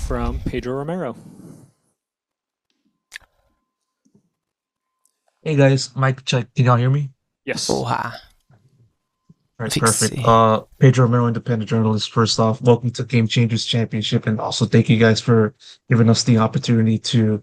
from Pedro Romero. Hey guys, mic check. Can y'all hear me? Yes. Porra. All right, Fixie. perfect. Pedro Romero, independent journalist. First off, welcome to Game Changers Championship, and also thank you guys for giving us the opportunity to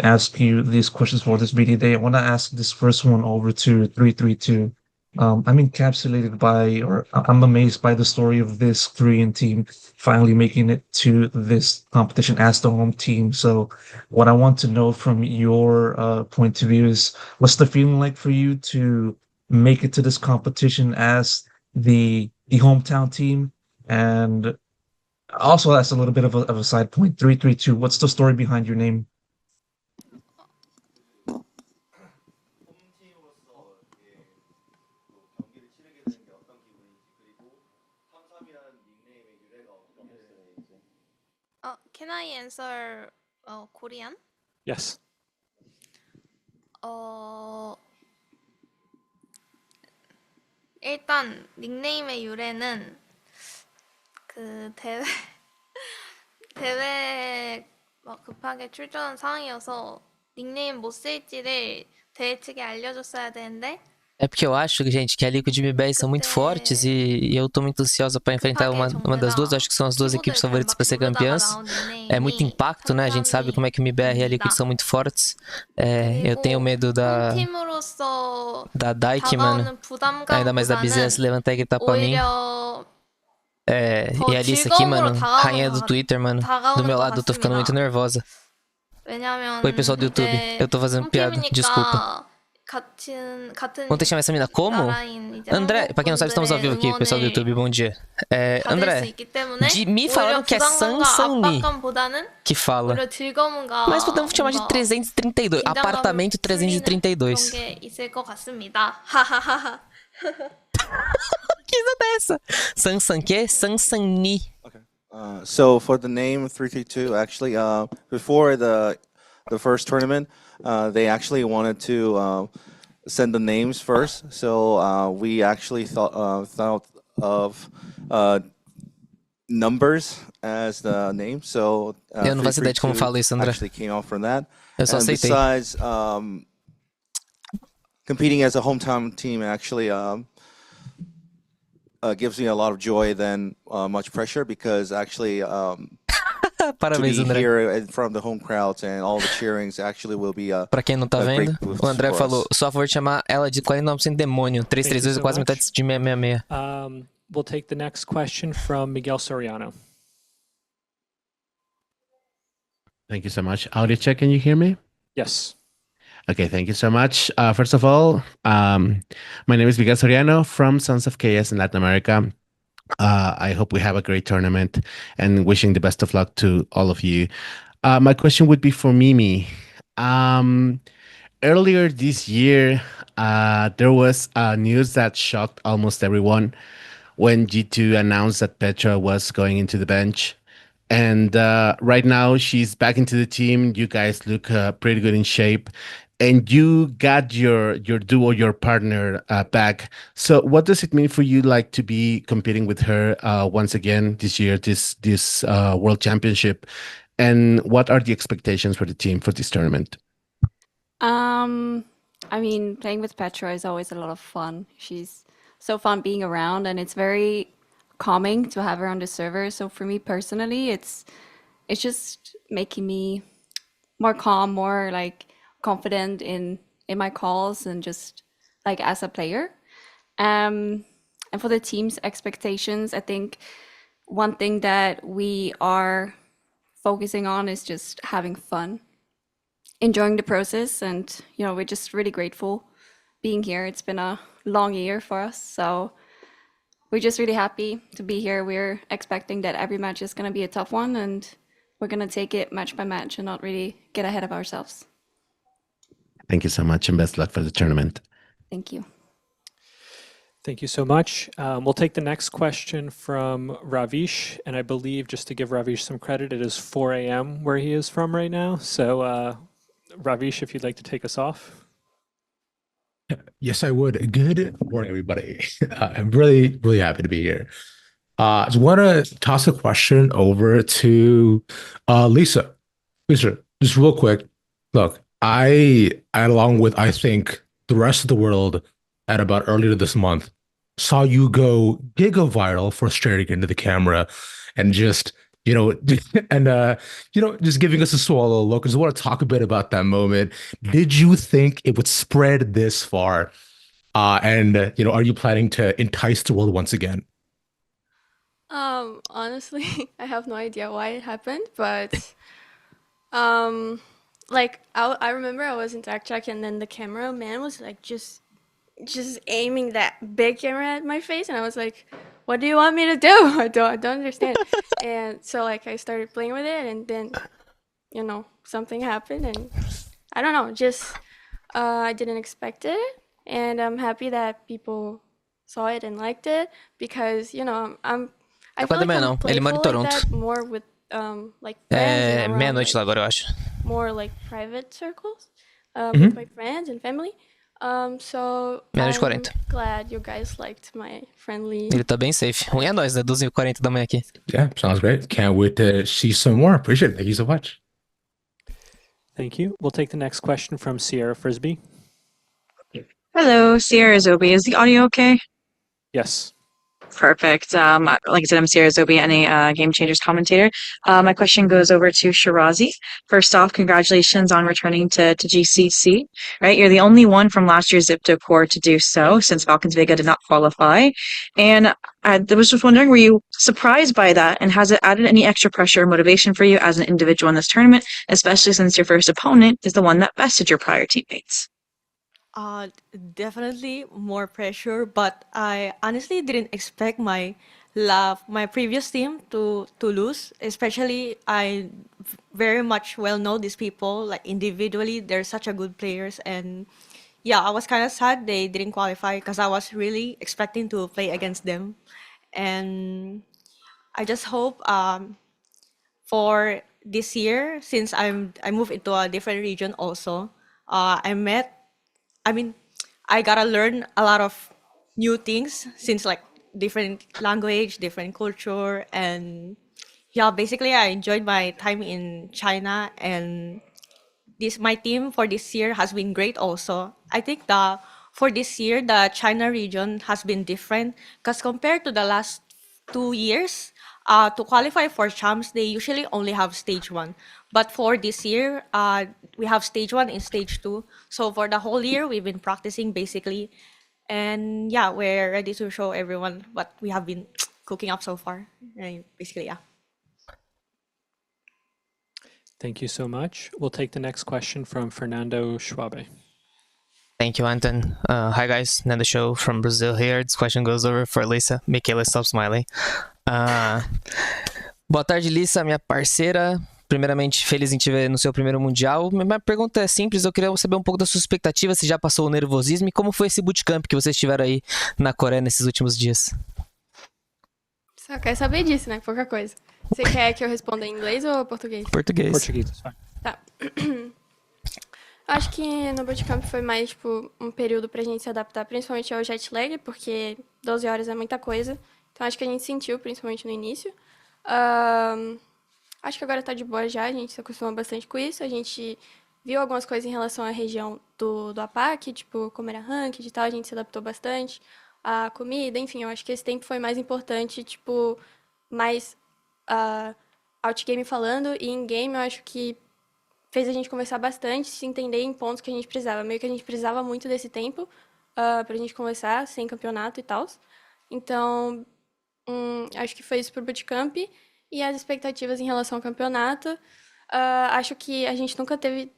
ask you these questions for this media day. I want to ask this first one over to 332. I'm encapsulated by, or I'm amazed by the story of this Korean team finally making it to this competition as the home team. So, what I want to know from your point of view is, what's the feeling like for you to make it to this competition as the hometown team? And also, that's a little bit of a side point. 332. What's the story behind your name? Can I answer Korean? Yes. 일단 닉네임의 유래는 그 대회 막 급하게 출전한 상황이어서 닉네임 못 쓸지를 대회 측에 알려줬어야 되는데. É porque eu acho, gente, que a Liquid e o MIBR são muito fortes e eu tô muito ansiosa pra enfrentar uma das duas. Acho que são as duas equipes favoritas pra ser campeãs. É muito impacto, né? A gente sabe como é que o MIBR e a Liquid são muito fortes. Eu tenho medo da Dyke, mano. Ainda mais da Bizia se levantar e gritar pra mim. E a lissA aqui, mano, rainha do Twitter, mano. Do meu lado eu tô ficando muito nervosa. Oi, pessoal do YouTube. Eu tô fazendo piada, desculpa. Ontem chama essa mina como? André, pra quem não sabe, estamos ao vivo aqui, pessoal do YouTube, bom dia. André, me falaram que é Sansani que fala. Mas podemos chamar de 332, apartamento 332. Que risada é essa? Sansan que? Sansani. Okay. So for the name 332, actually, before the first tournament, they actually wanted to send the names first. So we actually thought of numbers as the name. So eu não faço ideia de como fala isso, André. Actually came out from that. Eu só aceitei. Besides, competing as a hometown team actually gives me a lot of joy than much pressure, because actually Parabéns, to be André. here in front of the home crowds and all the cheerings actually will be Pra quem não tá vendo, o André falou, só a favor de chamar ela de 49% demônio. 332 é quase metade de 666. We'll take the next question from Miguel Soriano. Thank you so much. Audio check, can you hear me? Yes. Okay, thank you so much. First of all, my name is Miguel Soriano from Sons of Chaos in Latin America. I hope we have a great tournament, and wishing the best of luck to all of you. My question would be for Mimi. Earlier this year, there was news that shocked almost everyone when G2 announced that Petra was going into the bench. And right now, she's back into the team. You guys look pretty good in shape. And you got your duo, your partner back. So what does it mean for you, like, to be competing with her once again this year, this World Championship? And what are the expectations for the team for this tournament? I mean, playing with Petra is always a lot of fun. She's so fun being around, and it's very calming to have her on the server. So for me personally, it's just making me more calm, more like confident in my calls, and just like as a player. And for the team's expectations, I think one thing that we are focusing on is just having fun, enjoying the process, and we're just really grateful being here. It's been a long year for us, so we're just really happy to be here. We're expecting that every match is going to be a tough one, and we're going to take it match by match and not really get ahead of ourselves. Thank you so much, and best luck for the tournament. Thank you. Thank you so much. We'll take the next question from Ravish, and I believe, just to give Ravish some credit, it is 4 a.m. where he is from right now. So Ravish, if you'd like to take us off. Yes, I would. Good morning, everybody. I'm really, really happy to be here. Just want to toss a question over to lissA. lissA, just real quick. Look, along with I think the rest of the world, at about earlier this month, saw you go giga viral for staring into the camera and just and just giving us a swallow look. I just want to talk a bit about that moment. Did you think it would spread this far? And are you planning to entice the world once again? Honestly, I have no idea why it happened, but like I remember I was in tech check and then the cameraman was like just aiming that big camera at my face, and I was like, what do you want me to do? I don't understand. And so like I started playing with it, and then something happened, and I don't know, just I didn't expect it, and I'm happy that people saw it and liked it, because I feel like I'm Ele mora em playful like Toronto. that more with like friends É and around, meia-noite lá like, agora, eu acho. more like private circles with my friends and family. So Meia-noite e I'm 40. glad you guys liked my friendly. Ele tá bem safe. Ruim é nós, né? 12h40 da manhã aqui. Yeah, sounds great. Can't wait to see some more. Appreciate it. Thank you so much. Thank you. We'll take the next question from Sierra Frisbee. Hello, Sierra Zobi. Is the audio okay? Yes. Perfect. Like I said, I'm Sierra Zobi, and a Game Changers commentator. My question goes over to Shirazi. First off, congratulations on returning to GCC, right? You're the only one from last year's Zipto Core to do so, since Falcons Vega did not qualify. And I was just wondering, were you surprised by that? And has it added any extra pressure or motivation for you as an individual in this tournament, especially since your first opponent is the one that bested your prior teammates? Definitely more pressure, but I honestly didn't expect my previous team to lose. Especially, I very much well know these people. Like individually, they're such a good players, and yeah, I was kind of sad they didn't qualify because I was really expecting to play against them, and I just hope for this year, since I moved into a different region also, I gotta learn a lot of new things, since like different language, different culture, and yeah, basically I enjoyed my time in China, and my team for this year has been great also. I think for this year the China region has been different, because compared to the last 2 years, to qualify for champs, they usually only have stage 1. But for this year, we have stage 1 and stage 2. So for the whole year, we've been practicing basically. And yeah, we're ready to show everyone what we have been cooking up so far. And basically, yeah. Thank you so much. We'll take the next question from Fernando Schwabe. Thank you, Anton. Hi guys, Nando Show from Brazil here. This question goes over for lissA. Michaela, stop smiling. Boa tarde, lissA, minha parceira. Primeiramente, feliz em te ver no seu primeiro Mundial. Minha pergunta é simples, eu queria saber um pouco das suas expectativas, se já passou o nervosismo e como foi esse bootcamp que vocês tiveram aí na Coreia nesses últimos dias. Só quer saber disso, né? Pouca coisa. Você quer que eu responda em inglês ou português? Português. Português, fine. Tá. Acho que no bootcamp foi mais, tipo, um período pra gente se adaptar, principalmente ao jet lag, porque 12 horas é muita coisa. Então, acho que a gente sentiu, principalmente no início. Acho que agora tá de boa já, a gente se acostuma bastante com isso. A gente viu algumas coisas em relação à região do APAC, tipo, como era ranked e tal, a gente se adaptou bastante. A comida, enfim, eu acho que esse tempo foi mais importante, tipo, mais outgame falando, e in-game eu acho que fez a gente conversar bastante, se entender em pontos que a gente precisava. Meio que a gente precisava muito desse tempo pra gente conversar, sem campeonato e tal. Então, acho que foi isso pro bootcamp. E as expectativas em relação ao campeonato, acho que a gente nunca teve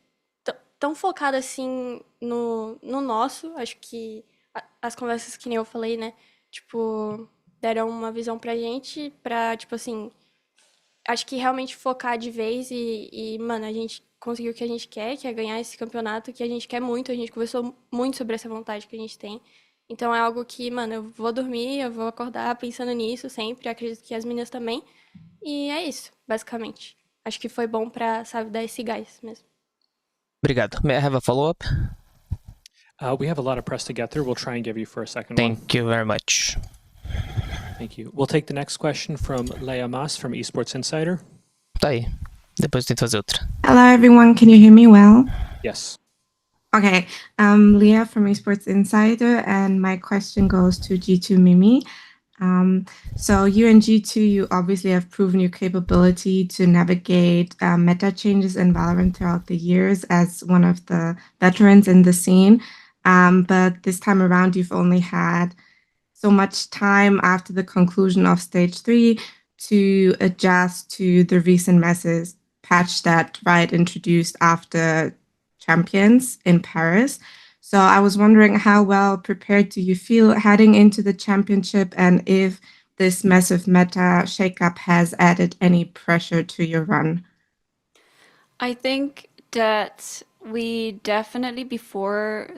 tão focado assim no nosso. Acho que as conversas que nem eu falei, né, tipo, deram uma visão pra gente, pra, tipo assim, acho que realmente focar de vez e mano, a gente conseguiu o que a gente quer, que é ganhar esse campeonato, que a gente quer muito, a gente conversou muito sobre essa vontade que a gente tem. Então é algo que, mano, eu vou dormir, eu vou acordar pensando nisso sempre, acredito que as meninas também. E é isso, basicamente. Acho que foi bom pra, sabe, dar esse gás mesmo. Obrigado. May I have a follow-up? We have a lot of press to get through. We'll try and give you for a second one. Thank you very much. Thank you. We'll take the next question from Leia Mas from Esports Insider. Tá aí. Depois tem que fazer outra. Hello, everyone. Can you hear me well? Yes. Okay. Leah from Esports Insider, and my question goes to G2 Mimi. So you and G2, you obviously have proven your capability to navigate meta changes in Valorant throughout the years as one of the veterans in the scene. But this time around, you've only had so much time after the conclusion of Stage 3 to adjust to the recent message patch that Riot introduced after Champions in Paris. So I was wondering, how well prepared do you feel heading into the championship, and if this massive meta shakeup has added any pressure to your run? I think that we definitely, before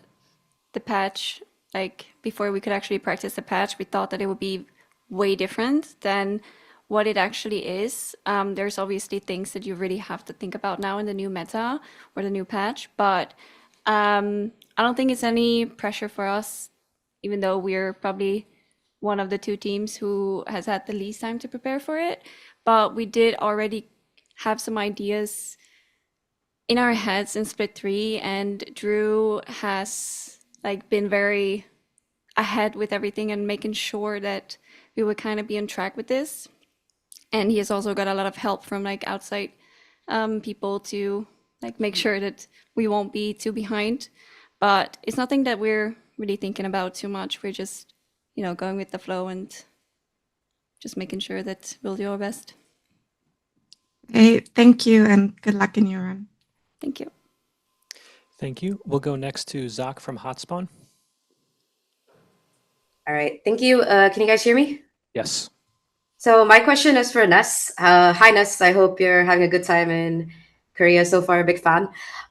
the patch, like before we could actually practice the patch, we thought that it would be way different than what it actually is. There's obviously things that you really have to think about now in the new meta or the new patch, but I don't think it's any pressure for us, even though we're probably one of the two teams who has had the least time to prepare for it. But we did already have some ideas in our heads in Split 3, and Drew has like been very ahead with everything and making sure that we would kind of be on track with this. And he has also got a lot of help from like outside people to like make sure that we won't be too behind. But it's nothing that we're really thinking about too much. We're just, you know, going with the flow and just making sure that we'll do our best. Hey, thank you, and good luck in your run. Thank you. Thank you. We'll go next to Zach from Hotspawn. All right, thank you. Can you guys hear me? Yes. So my question is for Ness. Hi, Ness. I hope you're having a good time in Korea so far. Big fan.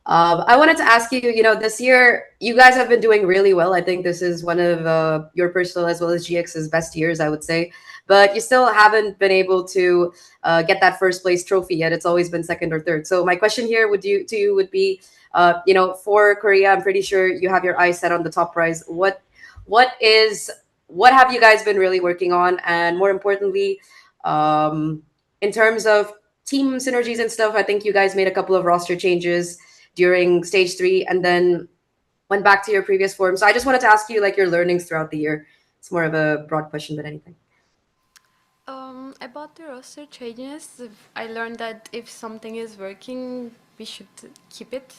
I wanted to ask you, this year, you guys have been doing really well. I think this is one of your personal as well as GX's best years, I would say. But you still haven't been able to get that first place trophy yet. It's always been second or third. So my question here would be, for Korea, I'm pretty sure you have your eyes set on the top prize. What have you guys been really working on? And more importantly, in terms of team synergies and stuff, I think you guys made a couple of roster changes during Stage 3 and then went back to your previous form. So I just wanted to ask you like your learnings throughout the year. It's more of a broad question than anything. About the roster changes, I learned that if something is working, we should keep it.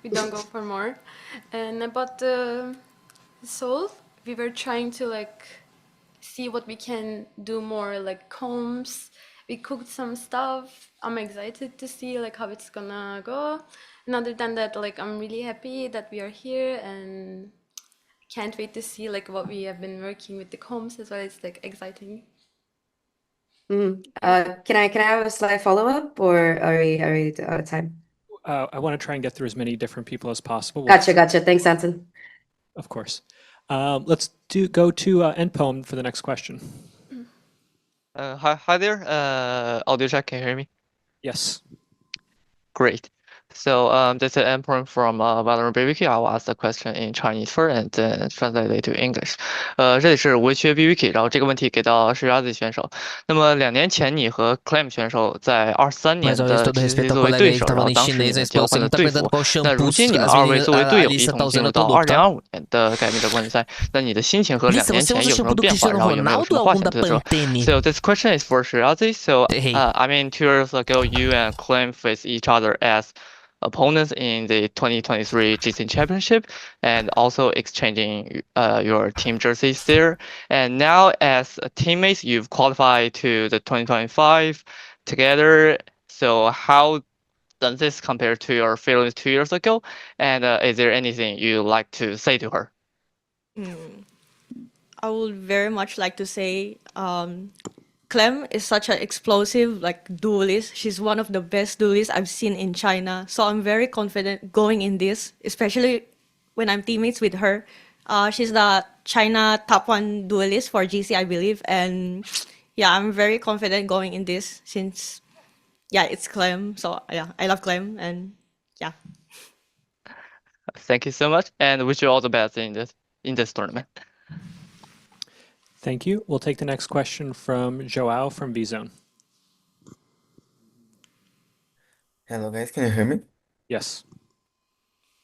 We don't go for more. And about the Seoul, we were trying to like see what we can do more, like comms. We cooked some stuff. I'm excited to see like how it's gonna go. And other than that, like I'm really happy that we are here and can't wait to see like what we have been working with the comms as well. It's like exciting. Can I have a slight follow-up, or are we out of time? I want to try and get through as many different people as possible. Gotcha. Thanks, Anton. Of course. Let's go to NPoem for the next question. Hi there. Audio check. Can you hear me? Yes. Great. So this is Emperor from Valorant BBQ. I will ask the question in Chinese first and then translate it to English. 这里是无缺 BBQ， 然后这个问题给到是 Razi 选手。那么2年前你和 Claim 选手在23年的 GCC 作为对手，然后当时你们交换了队服。那如今你们2位作为队友一同进入到2025年的改名者冠军赛，那你的心情和2年前有什么变化？然后有没有什么话想对说 ？So this question is for Shirazi. So I mean 2 years ago you and Claim faced each other as opponents in the 2023 GC Championship and also exchanging your team jerseys there. And now as teammates, you've qualified to the 2025 together. So how does this compare to your feelings 2 years ago? And is there anything you like to say to her? I would very much like to say Clem is such an explosive duelist. She's one of the best duelists I've seen in China. So I'm very confident going in this, especially when I'm teammates with her. She's the China top 1 duelist for GC, I believe. And yeah, I'm very confident going in this since, yeah, it's Clem. So yeah, I love Clem and yeah. Thank you so much and wish you all the best in this tournament. Thank you. We'll take the next question from Joao from V-Zone. Hello guys, can you hear me? Yes.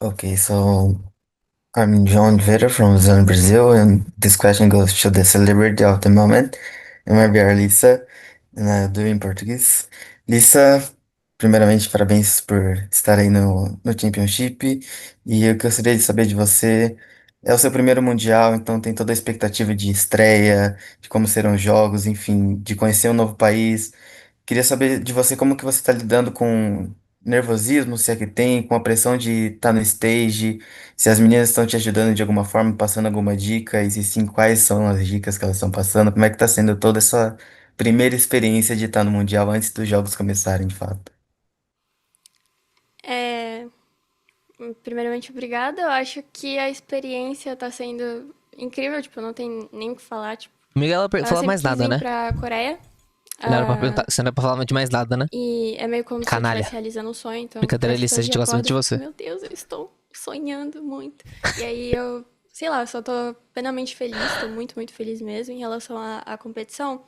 Okay, so I'm João Vera from Zone Brazil, and this question goes to the celebrity of the moment, MIBR lissA, and do em português. lissA, primeiramente, parabéns por estar aí no Championship, e eu gostaria de saber de você, é o seu primeiro Mundial, então tem toda a expectativa de estreia, de como serão os jogos, enfim, de conhecer um novo país. Queria saber de você como que você está lidando com nervosismo, se é que tem, com a pressão de estar no stage, se as meninas estão te ajudando de alguma forma, passando alguma dica, e se sim, quais são as dicas que elas estão passando, como é que está sendo toda essa primeira experiência de estar no Mundial antes dos jogos começarem, de fato. Primeiramente, obrigada. Eu acho que a experiência tá sendo incrível, tipo, não tem nem o que falar, tipo. Miguel Eu fala sempre mais quis nada, ir né? pra Coreia. Não era pra perguntar, você não era pra falar de mais nada, né? E é meio como se eu Canalha. estivesse realizando um sonho, então. Brincadeira, parece que lissA, a todo gente dia gosta muito de acordo, você. meu Deus, eu estou sonhando muito. E aí eu, sei lá, eu só tô plenamente feliz, tô muito, muito feliz mesmo em relação à competição.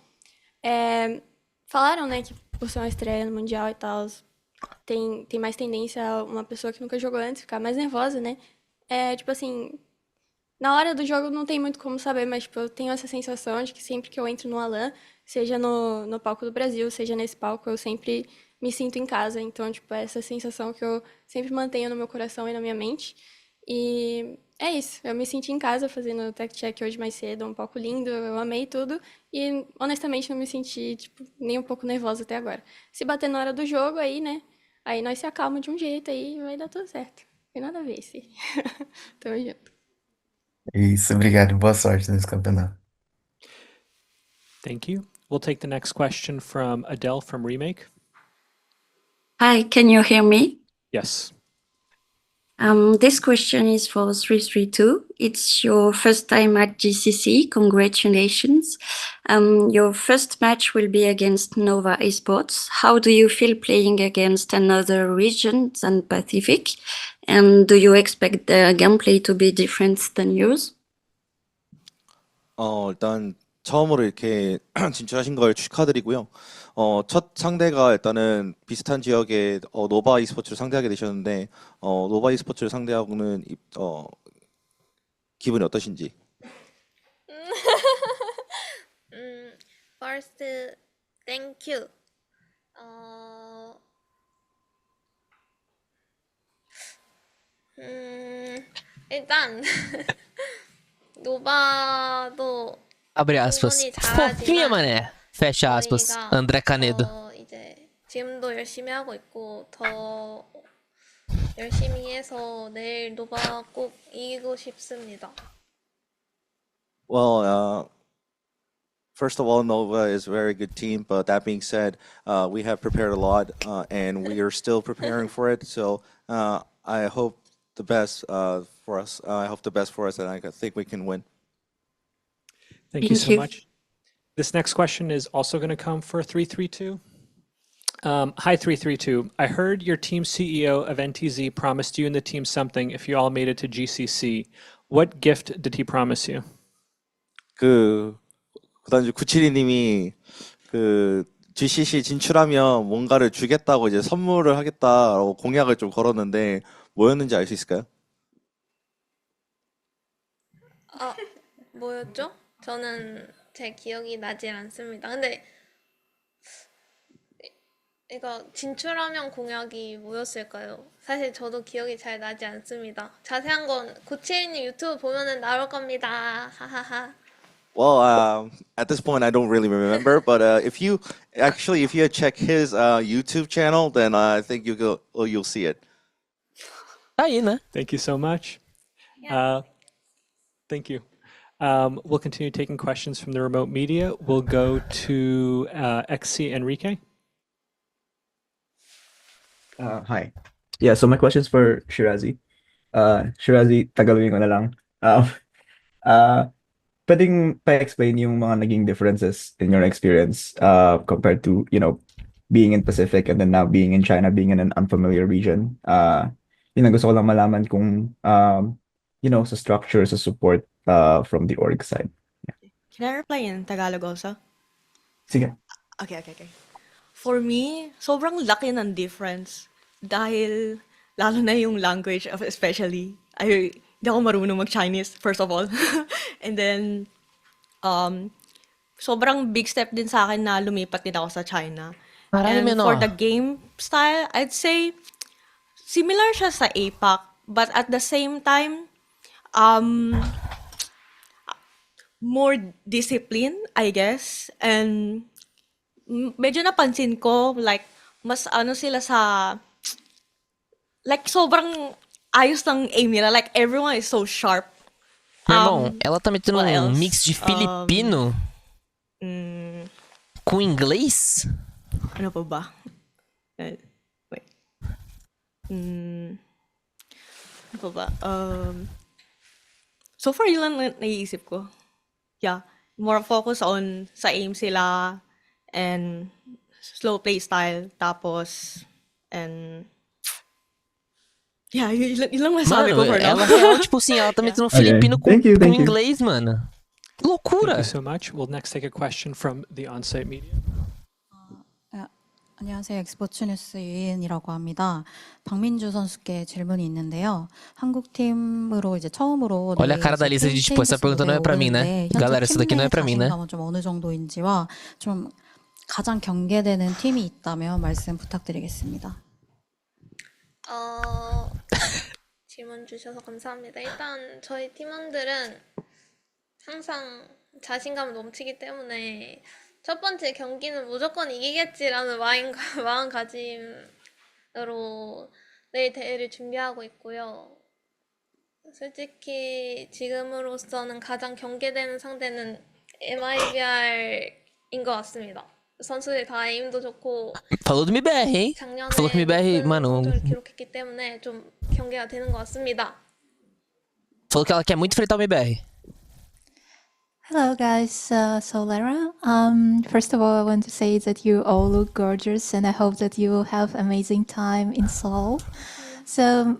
Falaram, né, que por ser uma estreia no Mundial e tal, tem mais tendência a uma pessoa que nunca jogou antes ficar mais nervosa, né? Tipo assim, na hora do jogo não tem muito como saber, mas tipo, eu tenho essa sensação de que sempre que eu entro no Alan, seja no palco do Brasil, seja nesse palco, eu sempre me sinto em casa. Então, tipo, é essa sensação que eu sempre mantenho no meu coração e na minha mente. E é isso, eu me senti em casa fazendo o tech check hoje mais cedo, um palco lindo, eu amei tudo. E honestamente não me senti, tipo, nem um pouco nervosa até agora. Se bater na hora do jogo, aí, né? Aí nós se acalma de um jeito, aí vai dar tudo certo. Tem nada a ver, sim. Tamo junto. Isso, obrigado, boa sorte nesse campeonato. Thank you. We'll take the next question from Adele from Remake. Hi, can you hear me? Yes. This question is for 332. It's your first time at GCC. Congratulations. Your first match will be against Nova Esports. How do you feel playing against another region than Pacific? And do you expect the gameplay to be different than yours? 일단 처음으로 이렇게 진출하신 걸 축하드리고요. 첫 상대가 일단은 비슷한 지역의 노바 e스포츠를 상대하게 되셨는데 노바 e스포츠를 상대하고는 기분이 어떠신지? First, thank you. 일단 노바도 Abre aspas. 충분히 Fofinha, 잘하지만 mané. Fecha aspas. 저희가 André Canedo. 이제 지금도 열심히 하고 있고 더 열심히 해서 내일 노바 꼭 이기고 싶습니다. Well, first of all, Nova is a very good team, but that being said, we have prepared a lot, and we are still preparing for it. So I hope the best for us. I hope the best for us, and I think we can win. Thank you so much. This next question is also going to come for 332. Hi, 332. I heard your team CEO of NTZ promised you and the team something if you all made it to GCC. What gift did he promise you? 그다음에 972님이 GCC 진출하면 뭔가를 주겠다고 이제 선물을 하겠다라고 공약을 좀 걸었는데 뭐였는지 알 수 있을까요? 뭐였죠? 저는 제 기억이 나질 않습니다. 근데 이거 진출하면 공약이 뭐였을까요? 사실 저도 기억이 잘 나지 않습니다. 자세한 건 971님 유튜브 보면은 나올 겁니다. 하하하. Well, at this point, I don't really remember, but if you check his YouTube channel, then I think you'll see it. Aí, né? Thank you so much. Thank you. We'll continue taking questions from the remote media. We'll go to XC Enrique. Hi. Yeah, so my question's for Shirazi. Shirazi, Tagalogin ko na lang. Pwedeng pa-explain yung mga naging differences in your experience compared to, being in Pacific and then now being in China, being in an unfamiliar region. Yun ang gusto ko lang malaman kung, sa structure, sa support from the org side. Can I reply in Tagalog also? Sige. Okay. For me, sobrang laki ng difference. Dahil, lalo na yung language, especially. Hindi ako marunong mag-Chinese, first of all. And then, sobrang big step din sa akin na lumipat din ako sa China. Marami And for the game style, I'd say, similar siya sa APAC. But at the same time, more discipline, I guess. And medyo napansin ko, like, mas ano sila sa, like, sobrang ayos ng aim nila. Like, everyone is so sharp. Meu irmão, ela tá metendo what um else? mix de filipino com inglês? Ano pa ba? Wait. Ano pa ba? So far, yun lang naiisip ko. Yeah. More focus on sa aim sila and slow play style. Tapos, and yeah, yun lang masabi ko Mano, for now. ela tipo assim, ela tá metendo um filipino com Thank you. inglês, mano. Que loucura! Thank you so much. We'll next take a question from the on-site media. 안녕하세요. 엑스포츠 뉴스 유인이라고 합니다. 박민주 선수께 질문이 있는데요. 한국 팀으로 이제 처음으로 Olha a cara da Lisa de tipo, essa pergunta não é pra mim, né? Galera, essa daqui não é pra mim, né? 자신감은 좀 어느 정도인지와 좀 가장 경계되는 팀이 있다면 말씀 부탁드리겠습니다. 질문 주셔서 감사합니다. 일단 저희 팀원들은 항상 자신감을 넘치기 때문에 첫 번째 경기는 무조건 이기겠지라는 마음가짐으로 내일 대회를 준비하고 있고요. 솔직히 지금으로서는 가장 경계되는 상대는 MIBR인 것 같습니다. 선수들 다 에임도 좋고 Falou do MIBR, hein? 작년에 Falou que o MIBR, mano. 성적을 기록했기 때문에 좀 경계가 되는 것 같습니다. Falou que ela quer muito enfrentar o MIBR. Hello guys, so Lara, first of all I want to say that you all look gorgeous and I hope that you will have amazing time in Seoul. So,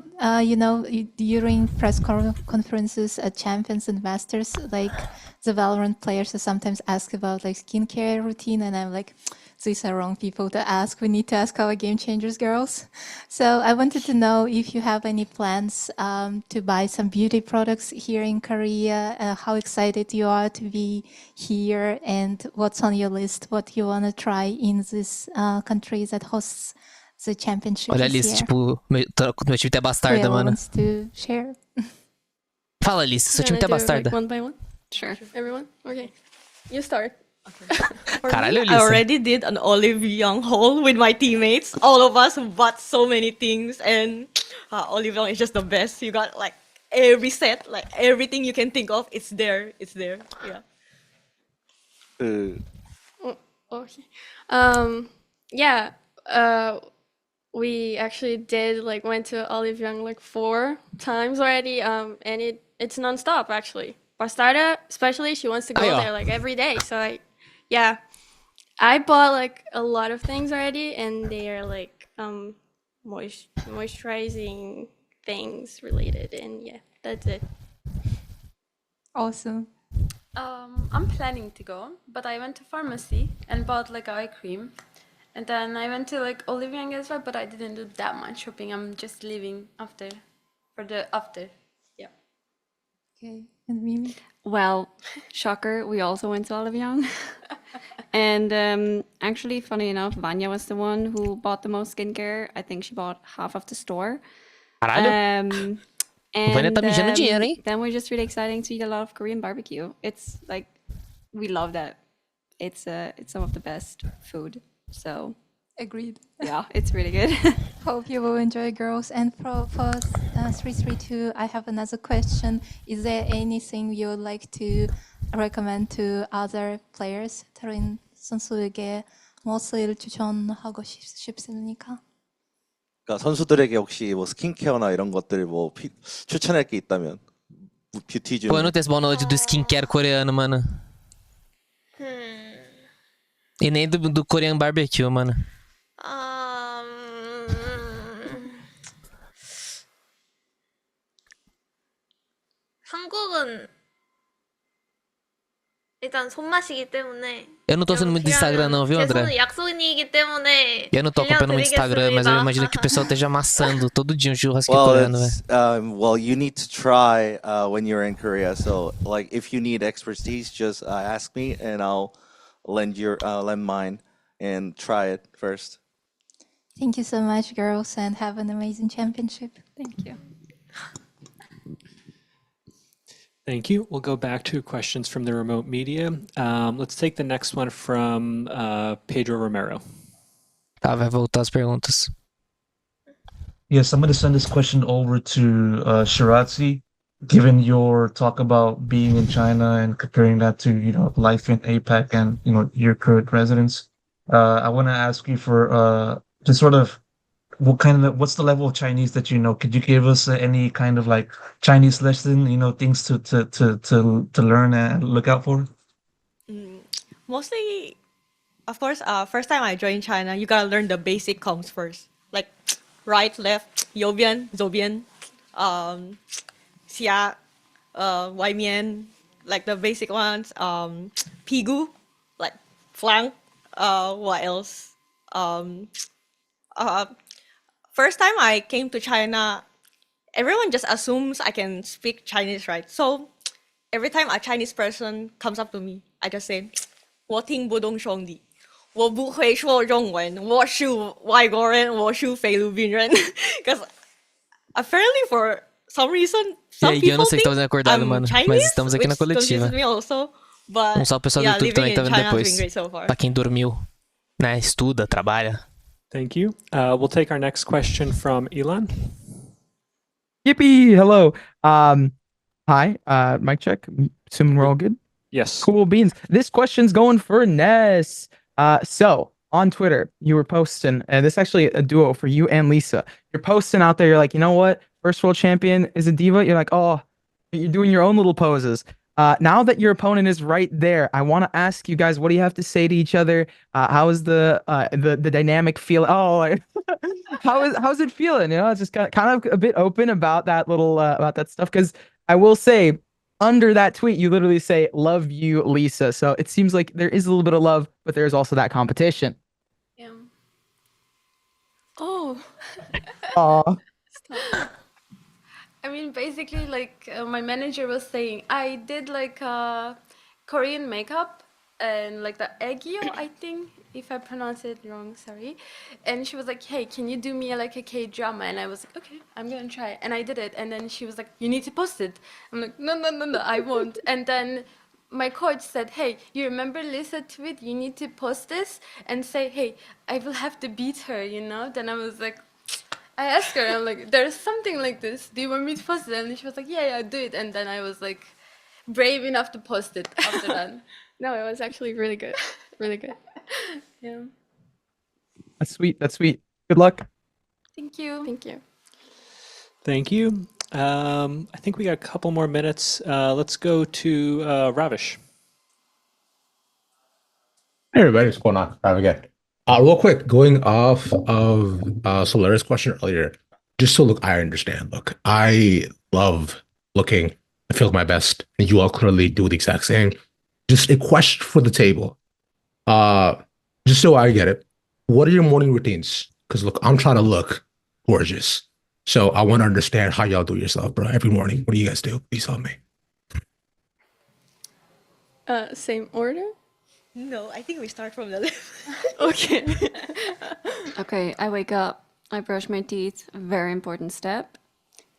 during press conferences at Champions and Masters, like the Valorant players sometimes ask about like skincare routine and I'm like, these are wrong people to ask. We need to ask our Game Changers girls. So I wanted to know if you have any plans to buy some beauty products here in Korea, how excited you are to be here and what's on your list, what you want to try in this country that hosts the championship Olha a this Alice, year. tipo, meu time é bastarda, Whoever mano. wants to share. Fala, Alice, seu time é bastarda. One by one? Sure. Everyone? Okay. You start. For Caralho, me, Lisa. I already did an Olive Young haul with my teammates. All of us bought so many things, and Olive Young is just the best. You got like every set, like everything you can think of. It's there. It's there. Yeah. Okay. Yeah. We actually went to Olive Young like 4 times already. And it's nonstop actually. Bastarda, especially, she wants to go there like every day. So yeah, I bought like a lot of things already, and they are like moisturizing things related, and yeah, that's it. Awesome. I'm planning to go, but I went to pharmacy and bought like eye cream, and then I went to like Olive Young as well, but I didn't do that much shopping. I'm just leaving after. Yeah. Okay, and Mimi? Well, shocker, we also went to Olive Young. And actually, funny enough, Vanya was the one who bought the most skincare. I think she bought half of the store. Caralho. Vanya tá mijando dinheiro, hein? Then we're just really excited to eat a lot of Korean barbecue. It's like, we love that. It's some of the best food. So Agreed. yeah, it's really good. Hope you will enjoy, girls. And for 332, I have another question. Is there anything you would like to recommend to other players? 다른 선수에게 무엇을 추천하고 싶습니까? 그러니까 선수들에게 혹시 뭐 스킨케어나 이런 것들 뭐 추천할 게 있다면 뷰티 중. Pô, eu não tenho essa boa knowledge do skincare coreano, mano. E nem do Korean barbecue, mano. 한국은 일단 손맛이기 때문에 Eu não tô sendo muito de Instagram não, viu, 제 André? 손은 약손이기 때문에 Eu não tô acompanhando muito Instagram, mas eu 빌려드리겠습니다. imagino que o pessoal esteja amassando todo dia um churrasco Well, coreano, velho. it's well, you need to try when you're in Korea. So, like, if you need expertise, just ask me, and I'll lend mine and try it first. Thank you so much, girls, and have an amazing championship. Thank you. Thank you. We'll go back to questions from the remote media. Let's take the next one from Pedro Romero. Tá, vai voltar as perguntas. Yes, I'm going to send this question over to Shirazi. Given your talk about being in China and comparing that to, life in APAC and, your current residence, I want to ask you for just sort of what's the level of Chinese that you know? Could you give us any kind of like Chinese lesson, things to learn and look out for? Mostly, of course, first time I joined China, you gotta learn the basic comms first. Like right, left, 右边, 左边, 下, 外面, like the basic ones, 屁股, like flank, what else? First time I came to China, everyone just assumes I can speak Chinese, right? So every time a Chinese person comes up to me, I just say, 我听不懂兄弟，我不会说中文，我是外国人，我是菲律宾人。Because apparently for some reason, some E aí, eu não people sei se tá think fazendo acordado, I'm mano, mas Chinese, estamos aqui na which coletiva. confuses me also. But Um salve pessoal do yeah, YouTube também living tá in vendo China has depois. been great so far. Pra quem dormiu, né? Estuda, trabalha. Thank you. We'll take our next question from Elon. Yippee! Hello. Hi. Mic check. Assuming we're all good. Yes. Cool beans. This question's going for Ness. So on Twitter, you were posting, and this is actually a duo for you and lissA. You're posting out there. You're like, you know what? First world champion is a diva. You're like, oh, you're doing your own little poses. Now that your opponent is right there, I want to ask you guys, what do you have to say to each other? How is the dynamic feel? Oh, how's it feeling? It's just kind of a bit open about that little about that stuff. Because I will say, under that tweet, you literally say, "Love you, lissA." So it seems like there is a little bit of love, but there's also that competition. Yeah. Oh. Aw. I mean, basically, like my manager was saying, I did like Korean makeup and like the aegyo, I think, if I pronounce it wrong, sorry. And she was like, hey, can you do me like a K-drama? And I was like, okay, I'm gonna try. And I did it. And then she was like, you need to post it. I'm like, no, I won't. And then my coach said, hey, you remember lissA tweet? You need to post this and say, hey, I will have to beat her, Then I was like, I asked her, I'm like, there's something like this. Do you want me to post it? And she was like, yeah, do it. And then I was like, brave enough to post it after that. No, it was actually really good. Really good. Yeah. That's sweet. That's sweet. Good luck. Thank you. Thank you. Thank you. I think we got a couple more minutes. Let's go to Ravish. Hey everybody, what's going on? Again. Real quick, going off of Solera's question earlier, just so I understand. Look, I love looking. I feel my best, and you all clearly do the exact same. Just a question for the table. Just so I get it, what are your morning routines? Because look, I'm trying to look gorgeous, so I want to understand how y'all do yourself, bro. Every morning, what do you guys do? Please help me. Same order? No, I think we start from the left. Okay. Okay, I wake up, I brush my teeth, a very important step.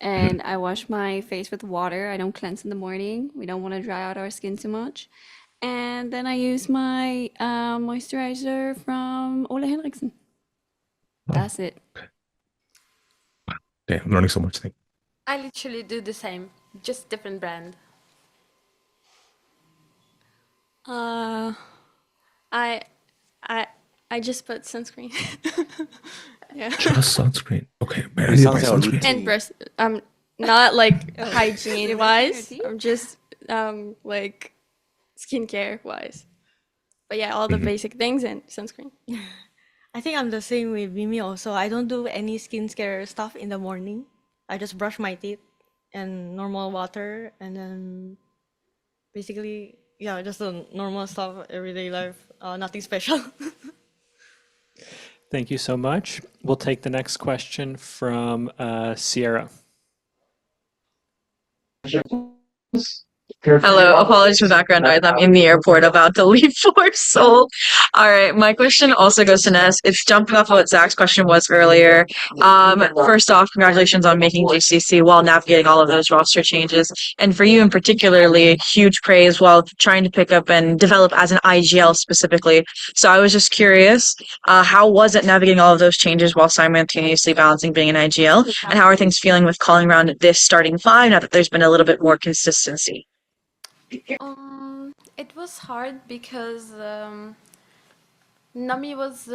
And I wash my face with water. I don't cleanse in the morning. We don't want to dry out our skin too much. And then I use my moisturizer from Ole Henriksen. That's it. Okay, I'm learning so much. Thank you. I literally do the same, just different brand. I just put sunscreen. Yeah. Just sunscreen. Okay, man. It sounds like a routine. And breast. Not like hygiene wise. I'm just like skincare wise. But yeah, all the basic things and sunscreen. I think I'm the same with Mimi also. I don't do any skincare stuff in the morning. I just brush my teeth and normal water, and then basically yeah, just the normal stuff, everyday life, nothing special. Thank you so much. We'll take the next question from Sierra. Hello, apologies for background noise. I'm in the airport about to leave for Seoul. All right, my question also goes to Ness. It's jumping off what Zach's question was earlier. First off, congratulations on making GCC while navigating all of those roster changes. And for you in particularly, huge praise while trying to pick up and develop as an IGL specifically. So I was just curious, how was it navigating all of those changes while simultaneously balancing being an IGL? And how are things feeling with calling around this starting five now that there's been a little bit more consistency? It was hard because Nami was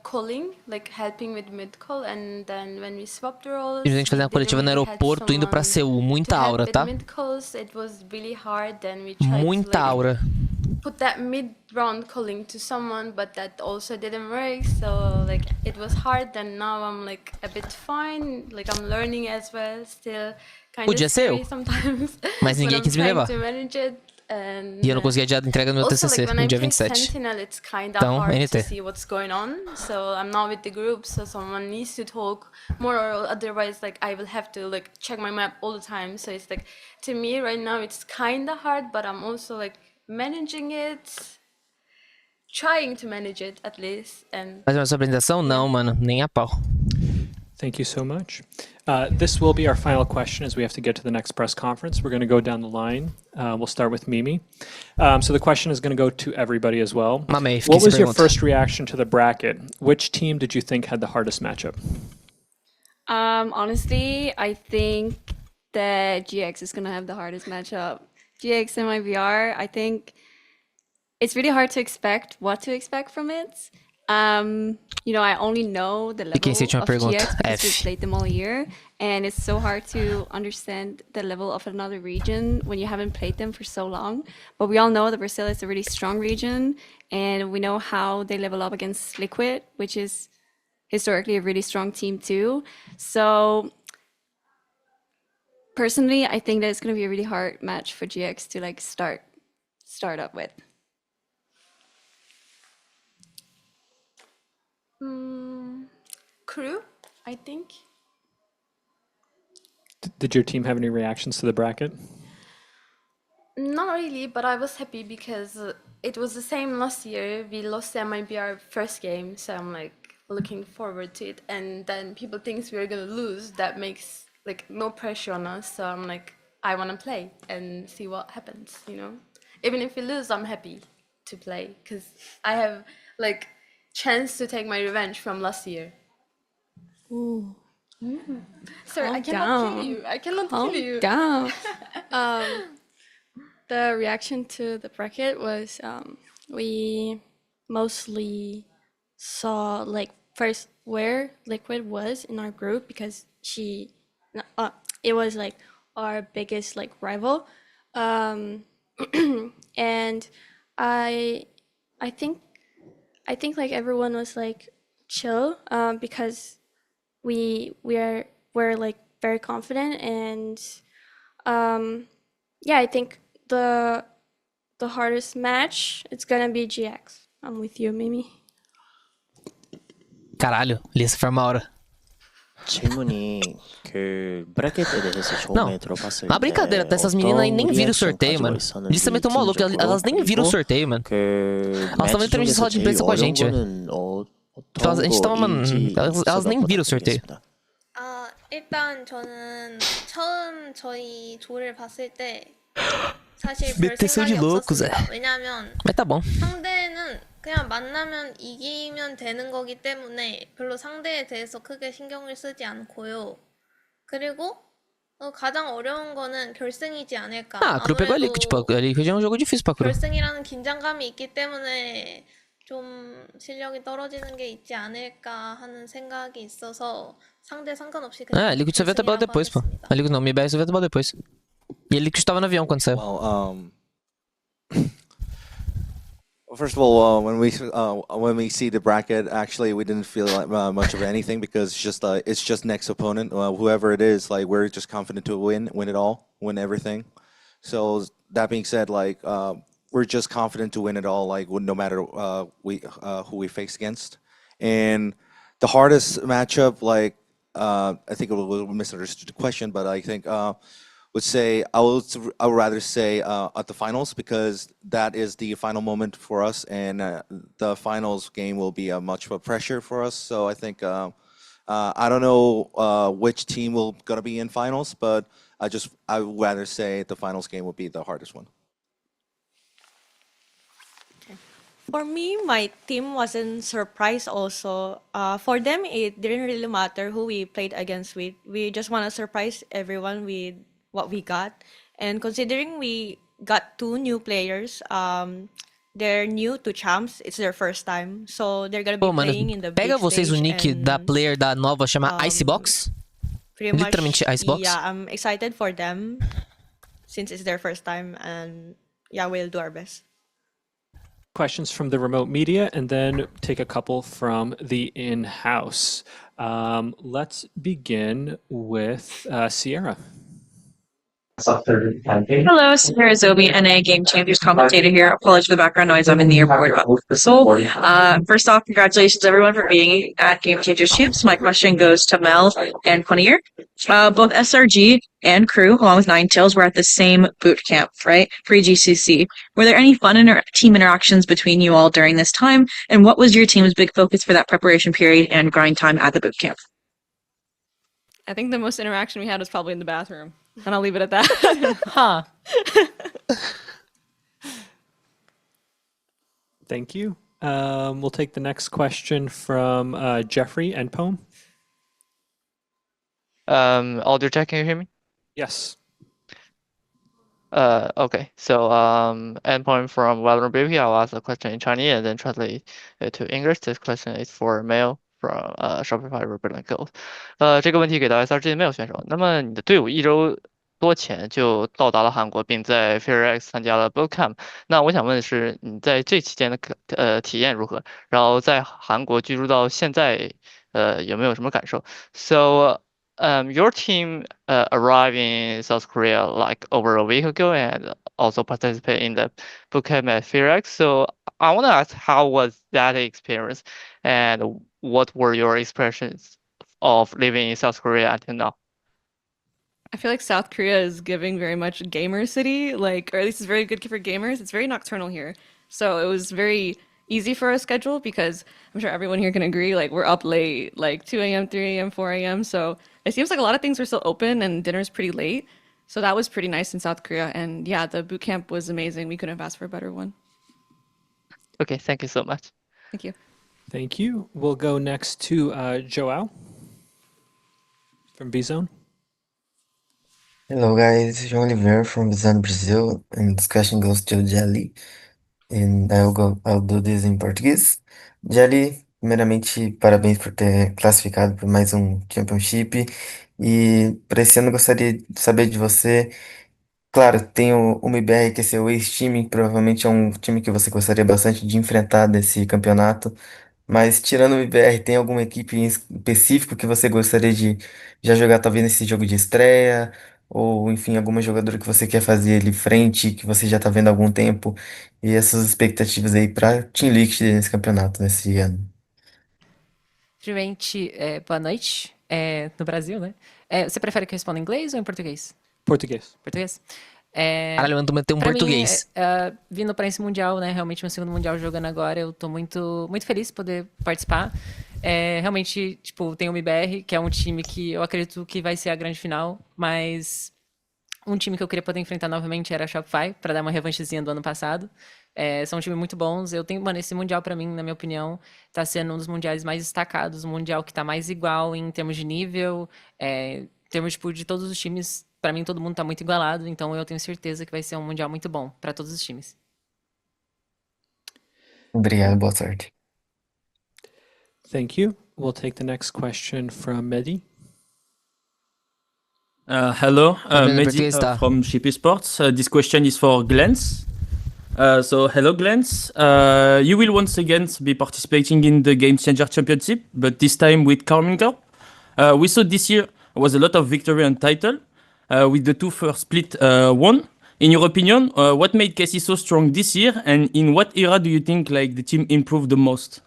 calling, like helping with mid call, and then when we swapped roles, A gente fazendo a coletiva no aeroporto indo pra Seul. Muita aura, tá? mid calls, it was really hard. Then we tried Muita to aura. put that mid round calling to someone, but that also didn't work. So like it was hard. Then now I'm like a bit fine. Like I'm learning as well. Still kind of Podia ser scary eu, sometimes. mas ninguém but quis I'm me trying levar. to manage it. And, E eu não consegui adiar a entrega do meu also, TCC like, when no I dia play 27. Sentinel, it's kind of Então, hard NT. to see what's going on. So I'm not with the group, so someone needs to talk more, or otherwise, like I will have to like check my map all the time. So it's like to me right now, it's kind of hard, but I'm also like managing it, trying to manage it at least. And Mas a sua apresentação? Não, mano, nem a pau. Thank you so much. This will be our final question as we have to get to the next press conference. We're going to go down the line. We'll start with Mimi. So the question is going to go to everybody as well. Mamei, What was your first reaction to the bracket? Which team did you think had the hardest matchup? Honestly, I think that GX is going to have the hardest matchup. GX and MIBR, I think it's really hard to expect what to expect from it. You know, I only know the level of GX because we've played them all year, and it's so hard to understand the level of another region when you haven't played them for so long. But we all know that Brazil is a really strong region, and we know how they level up against Liquid, which is historically a really strong team too. So personally, I think that it's going to be a really hard match for GX to like start up with. Crew, I think. Did your team have any reactions to the bracket? Not really, but I was happy because it was the same last year. We lost the MIBR first game, so I'm like looking forward to it. And then people think we're gonna lose. That makes like no pressure on us. So I'm like, I wanna play and see what happens. You know, even if we lose, I'm happy to play because I have like chance to take my revenge from last year. Ooh. Sorry, I Calm cannot down. kill you. I cannot Calm kill you. down. The reaction to the bracket was we mostly saw like first where Liquid was in our group because it was like our biggest like rival, and I think like everyone was like chill because we're like very confident, and yeah, I think the hardest match it's gonna be GX. I'm with you, Mimi. Caralho, lissA foi uma hora. 질문이 그 브래켓에 대해서 Não, 처음에 들어봤을 a brincadeira dessas meninas aí nem viram o sorteio, mano. lissA meteu uma louca, elas nem viram o sorteio, mano. Elas estavam em transmissão de imprensa com a gente, velho. A gente tava, mano, elas nem viram o sorteio. 일단 저는 처음 저희 조를 봤을 때 사실 별 Meteu de 생각이 loucos, 없었습니다. 왜냐면 Mas tá bom. 상대는 그냥 만나면 이기면 되는 거기 때문에 별로 상대에 대해서 크게 신경을 쓰지 않고요. 그리고 가장 어려운 거는 결승이지 않을까. Ah, a Crew pegou a Liquid, tipo, a Liquid é um jogo difícil pra Crew. 결승이라는 긴장감이 있기 때문에 좀 실력이 떨어지는 게 있지 않을까 하는 생각이 있어서 상대 상관없이 그냥 Ah, a Liquid só veio a tabela depois, pô. A Liquid não, a MIBR só veio a tabela depois. E a Liquid tava no avião quando saiu. Well, first of all, when we see the bracket, actually we didn't feel like much of anything because it's just next opponent, whoever it is. Like we're just confident to win it all, win everything. So that being said, like we're just confident to win it all, like no matter who we face against. And the hardest matchup, like I think it was misunderstood the question, but I think would say I would rather say at the finals, because that is the final moment for us, and the finals game will be a much more pressure for us. So I think I don't know which team will gonna be in finals, but I would rather say the finals game will be the hardest one. For me, my team wasn't surprised also. For them, it didn't really matter who we played against with. We just want to surprise everyone with what we got. And considering we got 2 new players, they're new to champs. It's their first time. So they're gonna be Pô, mano, playing in the pega big vocês o stage nick da and player da nova, chama Icebox. pretty much, Literalmente Icebox. yeah, I'm excited for them since it's their first time, and yeah, we'll do our best. Questions from the remote media, and then take a couple from the in-house. Let's begin with Sierra. Hello, Sarah Zobi, NA Game Changers commentator here. Apologies for the background noise. I'm in the airport of Seoul. First off, congratulations everyone for being at Game Changers Champs. My question goes to Mel and Quanier. Both SRG and crew, along with Ninetales, were at the same boot camp, right? Pre-GCC. Were there any fun team interactions between you all during this time? And what was your team's big focus for that preparation period and grind time at the boot camp? I think the most interaction we had was probably in the bathroom. And I'll leave it at that. Huh. Thank you. We'll take the next question from Jeffrey and Poem. Audio check, can you hear me? Yes. Okay. So endpoint from Valorant BBK, I'll ask a question in Chinese and then translate it to English. This question is for Mail from Shopify representatives. 这个问题给到 SRG 的 Mail 选手。那么你的队伍1周多前就到达了韩国，并在 FairX 参加了 Bootcamp。那我想问的是，你在这期间的体验如何？然后在韩国居住到现在，有没有什么感受 ？So your team arrived in South Korea like over a week ago and also participate in the bootcamp at FairX. So I want to ask, how was that experience, and what were your expressions of living in South Korea until now? I feel like South Korea is giving very much gamer city, like, or at least it's very good for gamers. It's very nocturnal here. So it was very easy for our schedule because I'm sure everyone here can agree, like we're up late, like 2 a.m., 3 a.m., 4 a.m. So it seems like a lot of things are still open and dinner's pretty late. So that was pretty nice in South Korea. And yeah, the boot camp was amazing. We couldn't have asked for a better one. Okay, thank you so much. Thank you. Thank you. We'll go next to Joao from B-Zone. Hello guys, João Oliveira from Visão, Brazil, and this question goes to Jelly, and I'll do this em português. Jelly, primeiramente, parabéns por ter classificado para mais um Championship, e para esse ano eu gostaria de saber de você, claro, tem o MIBR, que é seu ex-time, provavelmente é um time que você gostaria bastante de enfrentar nesse campeonato, mas tirando o MIBR, tem alguma equipe em específico que você gostaria de já jogar talvez nesse jogo de estreia? Ou, enfim, alguma jogadora que você quer fazer ali frente, que você já tá vendo há algum tempo? E essas expectativas aí pra Team Liquid nesse campeonato, nesse ano? Primeiramente, boa noite. No Brasil, né? Você prefere que eu responda em inglês ou em português? Português. Português? Caralho, eu meter um Pra português. Mim, vindo para esse Mundial, né? Realmente meu segundo Mundial jogando agora, eu tô muito, muito feliz de poder participar. Realmente, tipo, tem o MIBR, que é um time que eu acredito que vai ser a grande final, mas um time que eu queria poder enfrentar novamente era a Shopify, para dar uma revanchezinha do ano passado. São um time muito bons. Eu tenho, mano, esse Mundial pra mim, na minha opinião, tá sendo um dos mundiais mais destacados, um mundial que tá mais igual em termos de nível, em termos, tipo, de todos os times. Pra mim, todo mundo tá muito igualado, então eu tenho certeza que vai ser um mundial muito bom pra todos os times. Obrigado, boa sorte. Thank you. We'll take the next question from Mehdi. Hello, Mehdi from Ship Sports. This question is for Glens. So hello, Glens. You will once again be participating in the Game Changers Championship, but this time with Carmine Corp. We saw this year was a lot of victory and title, with the two first split won. in your opinion, what made Casey so strong this year, and in what era do you think like the team improved the most?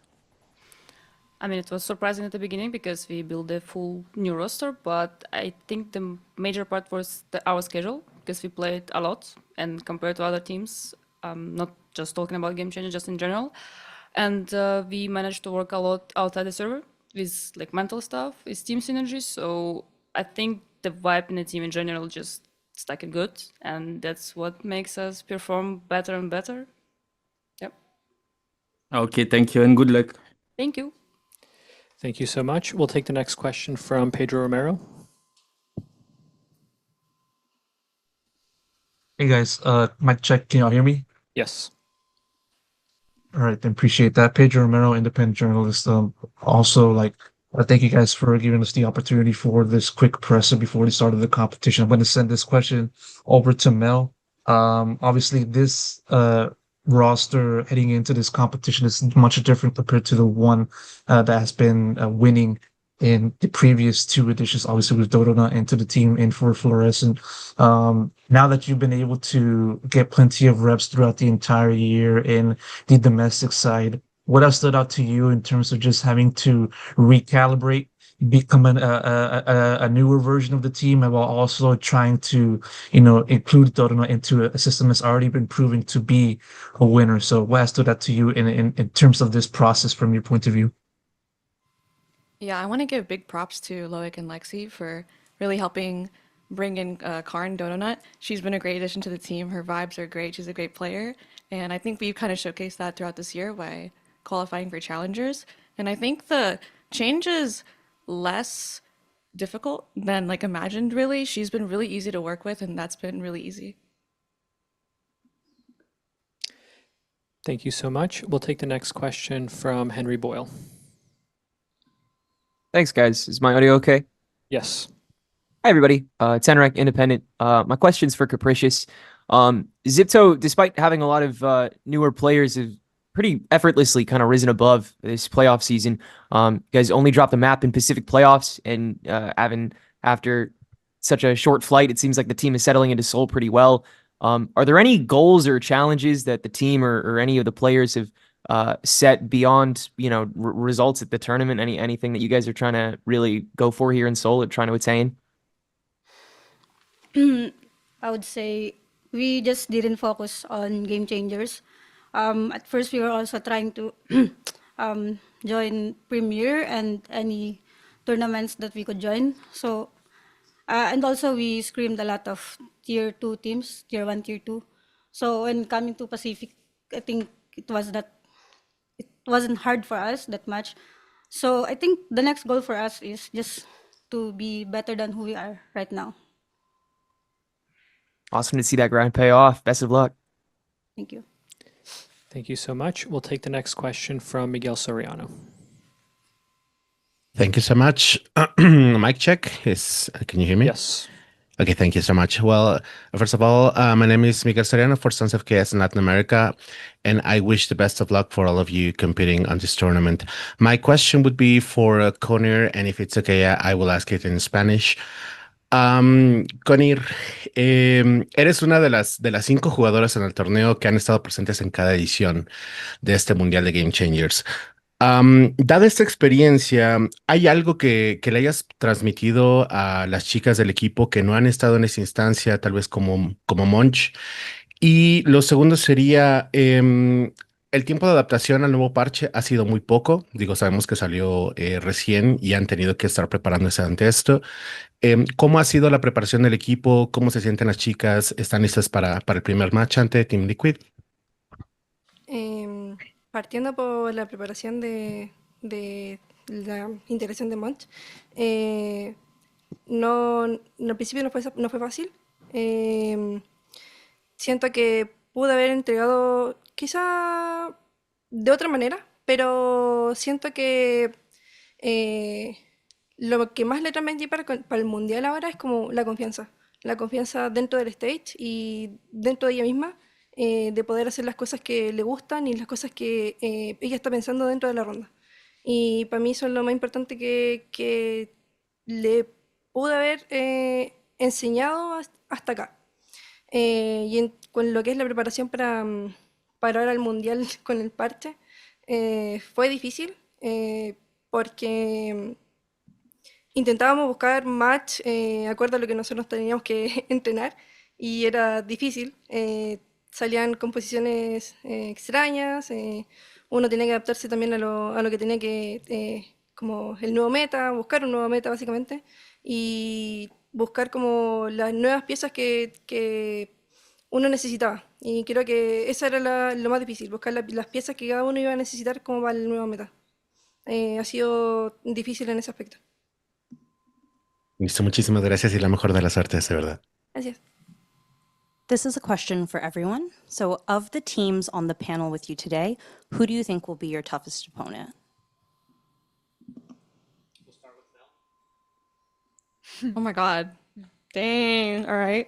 I mean, it was surprising at the beginning because we built a full new roster, but I think the major part was our schedule because we played a lot, and compared to other teams, not just talking about Game Changers, just in general, and we managed to work a lot outside the server with like mental stuff, with team synergy. So I think the vibe in the team in general just stuck it good, and that's what makes us perform better and better. Yep. Okay, thank you and good luck. Thank you. Thank you so much. We'll take the next question from Pedro Romero. Hey guys, mic check. Can y'all hear me? Yes. All right, then appreciate that. Pedro Romero, independent journalist. Also, thank you guys for giving us the opportunity for this quick presser before the start of the competition. I'm going to send this question over to Mel. Obviously, this roster heading into this competition is much different compared to the one that has been winning in the previous two editions, obviously with Dodona into the team and for Fluorescent. Now that you've been able to get plenty of reps throughout the entire year in the domestic side, what has stood out to you in terms of just having to recalibrate, become a newer version of the team, and while also trying to, include Dodona into a system that's already been proving to be a winner? So what has stood out to you in terms of this process from your point of view? Yeah, I want to give big props to Loic and Lexi for really helping bring in Karin Donut. She's been a great addition to the team. Her vibes are great. She's a great player. And I think we've kind of showcased that throughout this year by qualifying for challengers. And I think the change is less difficult than imagined, really. She's been really easy to work with, and that's been really easy. Thank you so much. We'll take the next question from Henry Boyle. Thanks, guys. Is my audio okay? Yes. Hi, everybody. It's Enric, independent. My question's for Capricious. Zipto, despite having a lot of newer players, have pretty effortlessly kind of risen above this playoff season. You guys only dropped the map in Pacific playoffs, and after such a short flight, it seems like the team is settling into Seoul pretty well. Are there any goals or challenges that the team or any of the players have set beyond, results at the tournament? Anything that you guys are trying to really go for here in Seoul or trying to attain? I would say we just didn't focus on Game Changers. At first, we were also trying to join Premier and any tournaments that we could join. So, and also we screamed a lot of tier 2 teams, tier 1, tier 2. So when coming to Pacific, I think it wasn't hard for us that much. So I think the next goal for us is just to be better than who we are right now. Awesome to see that grind pay off. Best of luck. Thank you. Thank you so much. We'll take the next question from Miguel Soriano. Thank you so much. Mic check. Can you hear me? Yes. Okay, thank you so much. Well, first of all, my name is Miguel Soriano for Sons of Chaos in Latin America, and I wish the best of luck for all of you competing on this tournament. My question would be for Conir, and if it's okay, I will ask it in Spanish. Conir, eres una de las 5 jugadoras en el torneo que han estado presentes en cada edición de este Mundial de Game Changers. Dada esta experiencia, ¿hay algo que le hayas transmitido a las chicas del equipo que no han estado en esa instancia, tal vez como Monch? Y lo segundo sería, el tiempo de adaptación al nuevo parche ha sido muy poco. Digo, sabemos que salió recién y han tenido que estar preparándose ante esto. ¿Cómo ha sido la preparación del equipo? ¿Cómo se sienten las chicas? ¿Están listas para el primer match ante Team Liquid? Partiendo por la preparación de la integración de Monch, al principio no fue fácil. Siento que pude haber entregado quizá de otra manera, pero siento que lo que más le transmití para el Mundial ahora es como la confianza dentro del stage y dentro de ella misma, de poder hacer las cosas que le gustan y las cosas que ella está pensando dentro de la ronda. Y para mí eso es lo más importante que le pude haber enseñado hasta acá. con lo que es la preparación para ahora el mundial con el parte, fue difícil porque intentábamos buscar match acorde a lo que nosotros teníamos que entrenar y era difícil. Salían composiciones extrañas, uno tenía que adaptarse también a lo que tenía que, como el nuevo meta, buscar un nuevo meta básicamente, y buscar como las nuevas piezas que uno necesitaba. Y creo que eso era lo más difícil, buscar las piezas que cada uno iba a necesitar como para el nuevo meta. Ha sido difícil en ese aspecto. Listo, muchísimas gracias y la mejor de las suertes, de verdad. Gracias. This is a question for everyone. So, of the teams on the panel with you today, who do you think will be your toughest opponent? Oh my god. Dang. All right.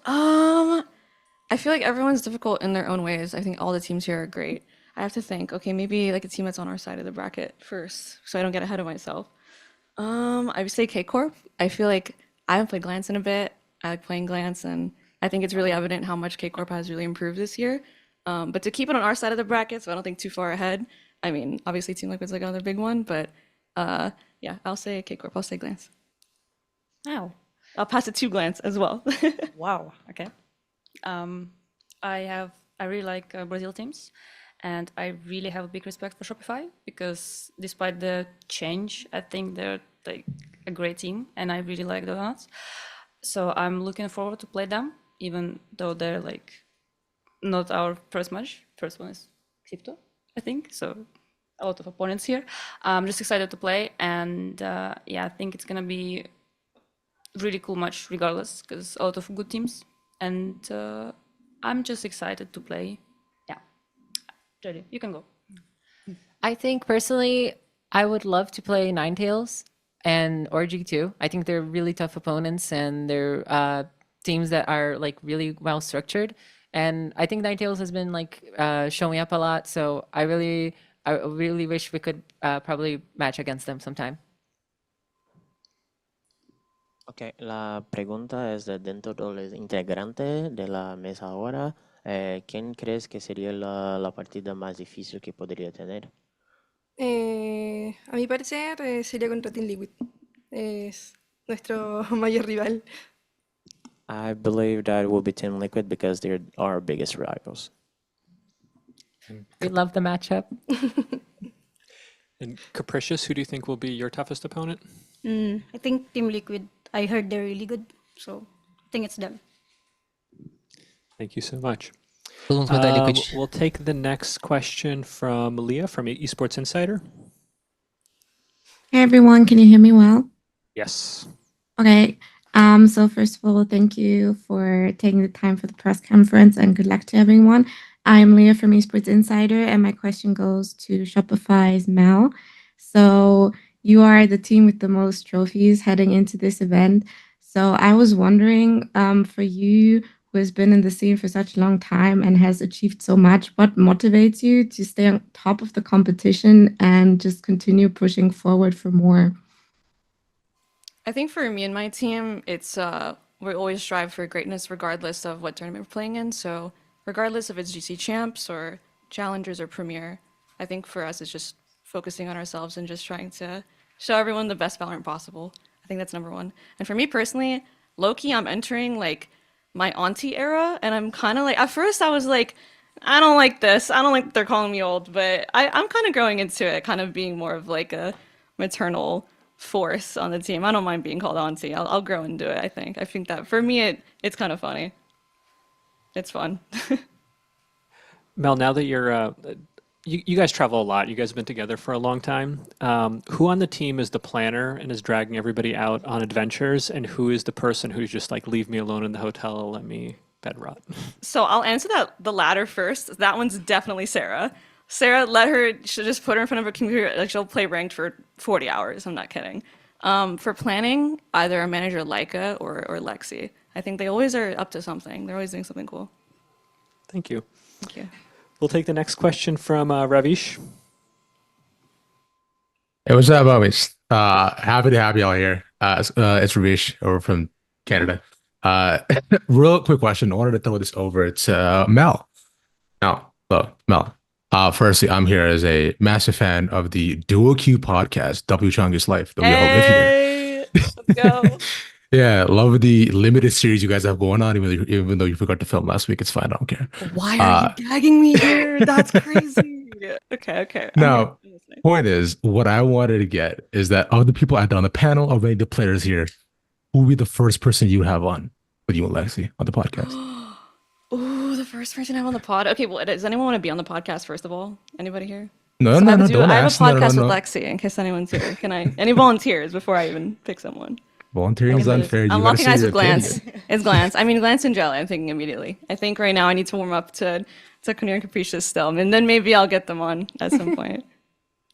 I feel like everyone's difficult in their own ways. I think all the teams here are great. I have to think, okay, maybe like a team that's on our side of the bracket first, so I don't get ahead of myself. I would say K-Corp. I feel like I haven't played Glance in a bit. I like playing Glance, and I think it's really evident how much K-Corp has really improved this year. But to keep it on our side of the bracket, so I don't think too far ahead. I mean, obviously Team Liquid's like another big one, but yeah, I'll say K-Corp. I'll say Glance. Wow. I'll pass it to Glance as well. Wow. Okay. I really like Brazil teams, and I really have a big respect for Shopify because despite the change, I think they're like a great team, and I really like the donuts. So I'm looking forward to play them, even though they're like not our first match. First one is Crypto, I think. So a lot of opponents here. I'm just excited to play, and yeah, I think it's gonna be really cool match regardless, because a lot of good teams, and I'm just excited to play. Yeah, Jody, you can go. I think personally, I would love to play Ninetales and Orgy too. I think they're really tough opponents, and they're teams that are like really well structured. And I think Ninetales has been like showing up a lot. So I really wish we could probably match against them sometime. Ok, la pregunta es de dentro de los integrantes de la mesa ahora. ¿Quién crees que sería la partida más difícil que podría tener? A mi parecer sería contra Team Liquid. Es nuestro mayor rival. I believe that will be Team Liquid because they're our biggest rivals. We love the matchup. And Capricious, who do you think will be your toughest opponent? I think Team Liquid. I heard they're really good, so I think it's them. Thank you so much. Liquid. We'll take the next question from Leah from Esports Insider. Hey everyone, can you hear me well? Yes. Okay. So first of all, thank you for taking the time for the press conference and good luck to everyone. I'm Leah from Esports Insider, and my question goes to Shopify's Mel. So you are the team with the most trophies heading into this event. So I was wondering, for you who has been in the scene for such a long time and has achieved so much, what motivates you to stay on top of the competition and just continue pushing forward for more? I think for me and my team, it's we always strive for greatness regardless of what tournament we're playing in. So regardless if it's GC Champs or Challengers or Premier, I think for us it's just focusing on ourselves and just trying to show everyone the best Valorant possible. I think that's number one. And for me personally, low-key, I'm entering like my auntie era, and I'm kind of like, at first I was like, I don't like this. I don't like that they're calling me old, but I'm kind of growing into it, kind of being more of like a maternal force on the team. I don't mind being called auntie. I'll grow into it, I think. I think that for me, it's kind of funny. It's fun. Mel, now that you're, you guys travel a lot. You guys have been together for a long time. Who on the team is the planner and is dragging everybody out on adventures? And who is the person who's just like, leave me alone in the hotel, let me bed rot? So I'll answer the latter first. That one's definitely Sarah. Sarah, she'll just put her in front of a computer, like she'll play ranked for 40 hours. I'm not kidding. For planning, either our manager lissA or lexi. I think they always are up to something. They're always doing something cool. Thank you. Thank you. We'll take the next question from Ravish. Hey, what's up, homies? Happy to have y'all here. It's Ravish over from Canada. Real quick question. I wanted to throw this over to Mel. Mel. Firstly, I'm here as a massive fan of the Dual Q podcast, W Chang's Life, that we all live here. Hey, let's go. Yeah, love the limited series you guys have going on, even though you forgot to film last week. It's fine. I don't care. Why are you gagging me here? That's crazy. Okay. Now, point is, what I wanted to get is that of the people on the panel, of any of the players here, who would be the first person you have on with you and Lexi on the podcast? Ooh, the first person I have on the pod. Okay, well, does anyone want to be on the podcast, first of all? Anybody here? No, So no, I have no, to do- don't I have ask. a No, no, podcast no. with Lexi, in case anyone's here. Can I? Any volunteers before I even pick someone? Volunteering is unfair. You I'm gotta locking say eyes your with Glance. opinion. It's Glance. I mean, Glance and Jelly, I'm thinking immediately. I think right now I need to warm up to Kunir and Capricious still, and then maybe I'll get them on at some point.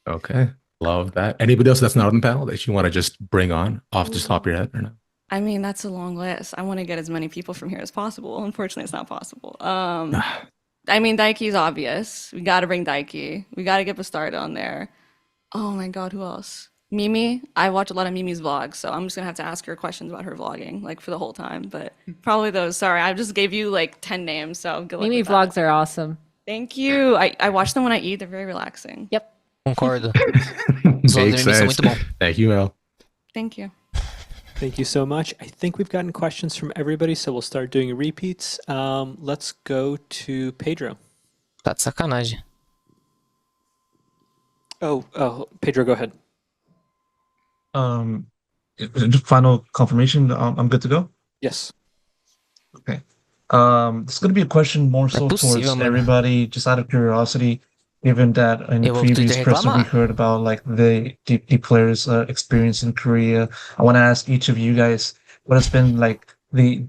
Okay, love that. Anybody else that's not on the panel that you want to just bring on off the top of your head or no? I mean, that's a long list. I want to get as many people from here as possible. Unfortunately, it's not possible. I mean, Daiki's obvious. We got to bring Daiki. We got to get Bastard on there. Oh my God, who else? Mimi. I watch a lot of Mimi's vlogs, so I'm just going to have to ask her questions about her vlogging, like for the whole time. But probably those. Sorry, I just gave you like 10 names, so good luck Mimi with that. vlogs are awesome. Thank you. I watch them when I eat. They're very relaxing. Yep. Concordo. Os vlogs da Makes Mimi são sense. muito bom. Thank you, Mel. Thank you. Thank you so much. I think we've gotten questions from everybody, so we'll start doing repeats. Let's go to Pedro. Tá de sacanagem. Oh, Pedro, go ahead. Just final confirmation. I'm good to go. Yes. Okay. This is going to be a question more so possível, towards mano. everybody, just out of curiosity, given that in the Eu vou pro previous Twitter press we reclamar. heard about like the players' experience in Korea. I want to ask each of you guys what has been like the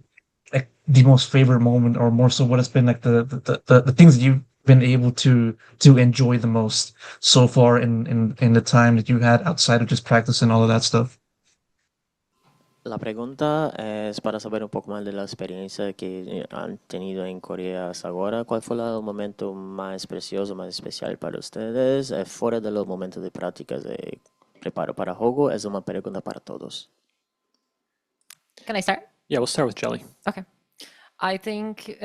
most favorite moment, or more so what has been like the things that you've been able to enjoy the most so far in the time that you had outside of just practice and all of that stuff. La pregunta es para saber un poco más de la experiencia que han tenido en Corea hasta ahora. ¿Cuál fue el momento más precioso, más especial para ustedes? Fuera de los momentos de prácticas de preparo para juego, es una pregunta para todos. Can I start? Yeah, we'll start with Jelly. Okay. I think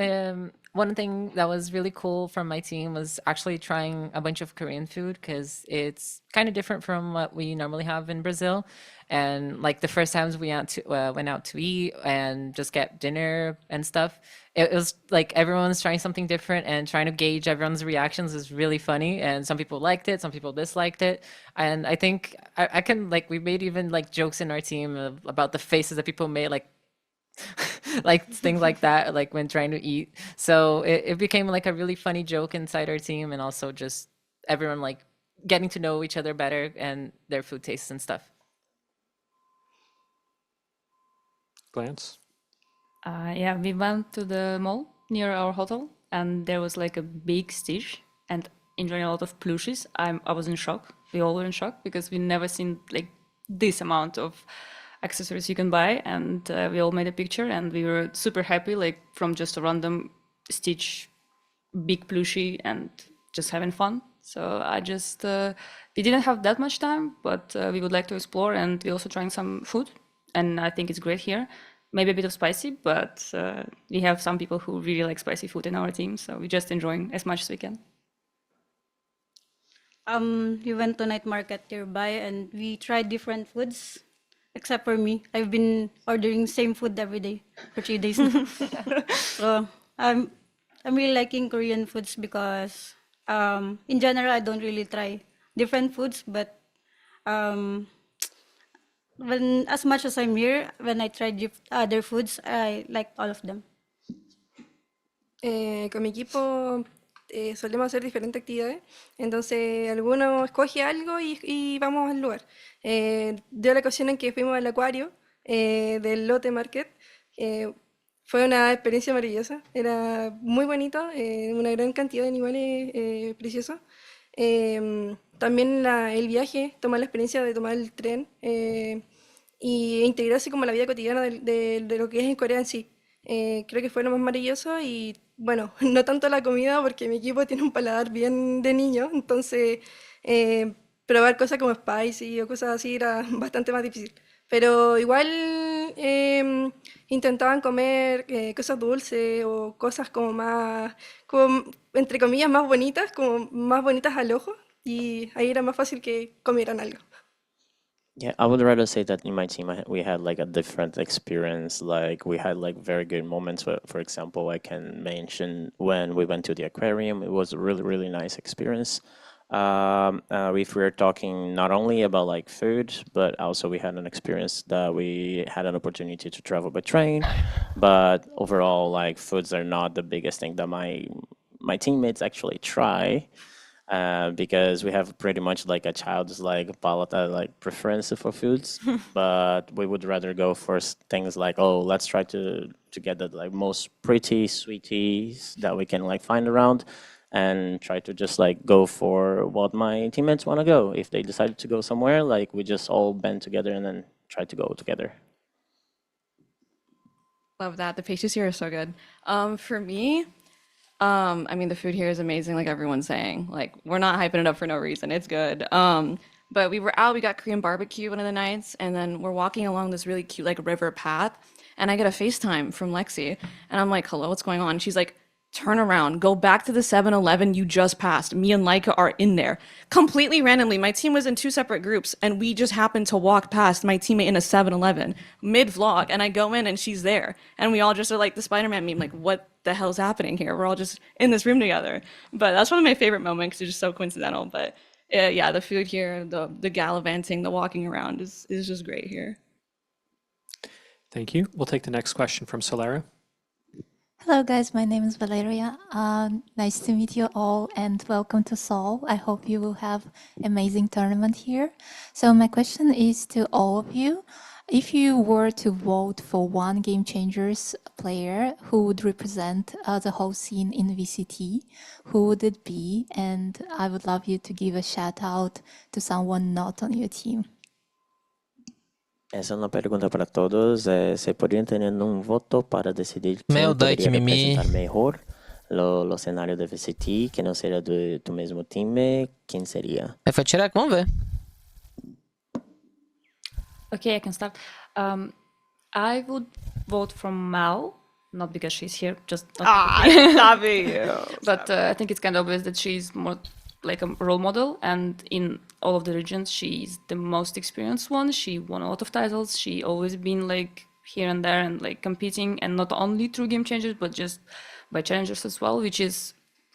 one thing that was really cool from my team was actually trying a bunch of Korean food, because it's kind of different from what we normally have in Brazil. And like the first times we went out to eat and just get dinner and stuff, it was like everyone's trying something different, and trying to gauge everyone's reactions is really funny. And some people liked it, some people disliked it. And I think I can, like, we made even like jokes in our team about the faces that people made, like like things like that, like when trying to eat. So it became like a really funny joke inside our team, and also just everyone like getting to know each other better and their food tastes and stuff. Glance. Yeah, we went to the mall near our hotel, and there was like a big stage and enjoying a lot of plushies. I was in shock. We all were in shock because we never seen like this amount of accessories you can buy, and we all made a picture, and we were super happy, like from just a random Stitch big plushie and just having fun. So I just we didn't have that much time, but we would like to explore, and we also trying some food, and I think it's great here. Maybe a bit of spicy, but we have some people who really like spicy food in our team, so we're just enjoying as much as we can. We went to night market nearby and we tried different foods. Except for me, I've been ordering same food every day for 3 days now. So I'm really liking Korean foods because in general I don't really try different foods, but when as much as I'm here, when I try other foods, I like all of them. Con mi equipo solemos hacer diferentes actividades, entonces alguno escoge algo y vamos al lugar. Dio la ocasión en que fuimos al acuario del Lotte Market. Fue una experiencia maravillosa, era muy bonito, una gran cantidad de animales preciosos. También el viaje, tomar la experiencia de tomar el tren y integrarse como la vida cotidiana de lo que es en Corea en sí. Creo que fue lo más maravilloso y bueno, no tanto la comida porque mi equipo tiene un paladar bien de niño, entonces probar cosas como spicy o cosas así era bastante más difícil. Pero igual intentaban comer cosas dulces o cosas como más, como, entre comillas, más bonitas, como más bonitas al ojo, y ahí era más fácil que comieran algo. Yeah, I would rather say that in my team we had like a different experience. Like we had like very good moments. For example, I can mention when we went to the aquarium. It was a really nice experience. If we're talking not only about like food, but also we had an experience that we had an opportunity to travel by train. But overall, like foods are not the biggest thing that my teammates actually try. Because we have pretty much like a child's like palate, like preference for foods, but we would rather go for things like, oh, let's try to get the like most pretty sweeties that we can like find around, and try to just like go for what my teammates want to go. If they decided to go somewhere, like we just all band together and then try to go together. Love that. The pastries here are so good. For me, I mean, the food here is amazing, like everyone's saying. Like, we're not hyping it up for no reason. It's good. But we were out, we got Korean barbecue one of the nights, and then we're walking along this really cute, like, river path, and I get a FaceTime from Lexi, and I'm like, hello, what's going on? She's like, turn around, go back to the 7-Eleven you just passed. Me and Laika are in there. Completely randomly, my team was in 2 separate groups, and we just happened to walk past my teammate in a 7-Eleven mid-vlog, and I go in and she's there. And we all just are like the Spider-Man meme, like, what the hell's happening here? We're all just in this room together. But that's one of my favorite moments because it's just so coincidental. But yeah, the food here, the gallivanting, the walking around is just great here. Thank you. We'll take the next question from Solera. Hello guys, my name is Valeria. Nice to meet you all and welcome to Seoul. I hope you will have amazing tournament here. So my question is to all of you. If you were to vote for one Game Changers player who would represent the whole scene in VCT, who would it be? And I would love you to give a shout out to someone not on your team. Essa é uma pergunta para todos. Se poderiam ter voto para decidir quem Meu Deus, poderia que mimi. representar melhor o cenário da VCT, que não seria do mesmo time, quem seria? Vai tirar, vamos ver. Okay, I can start. I would vote from Mal, not because she's here, just Love you. But I think it's kind of obvious that she's more like a role model, and in all of the regions, she's the most experienced one. She won a lot of titles. She always been like here and there and like competing, and not only through Game Changers, but just by challengers as well, which is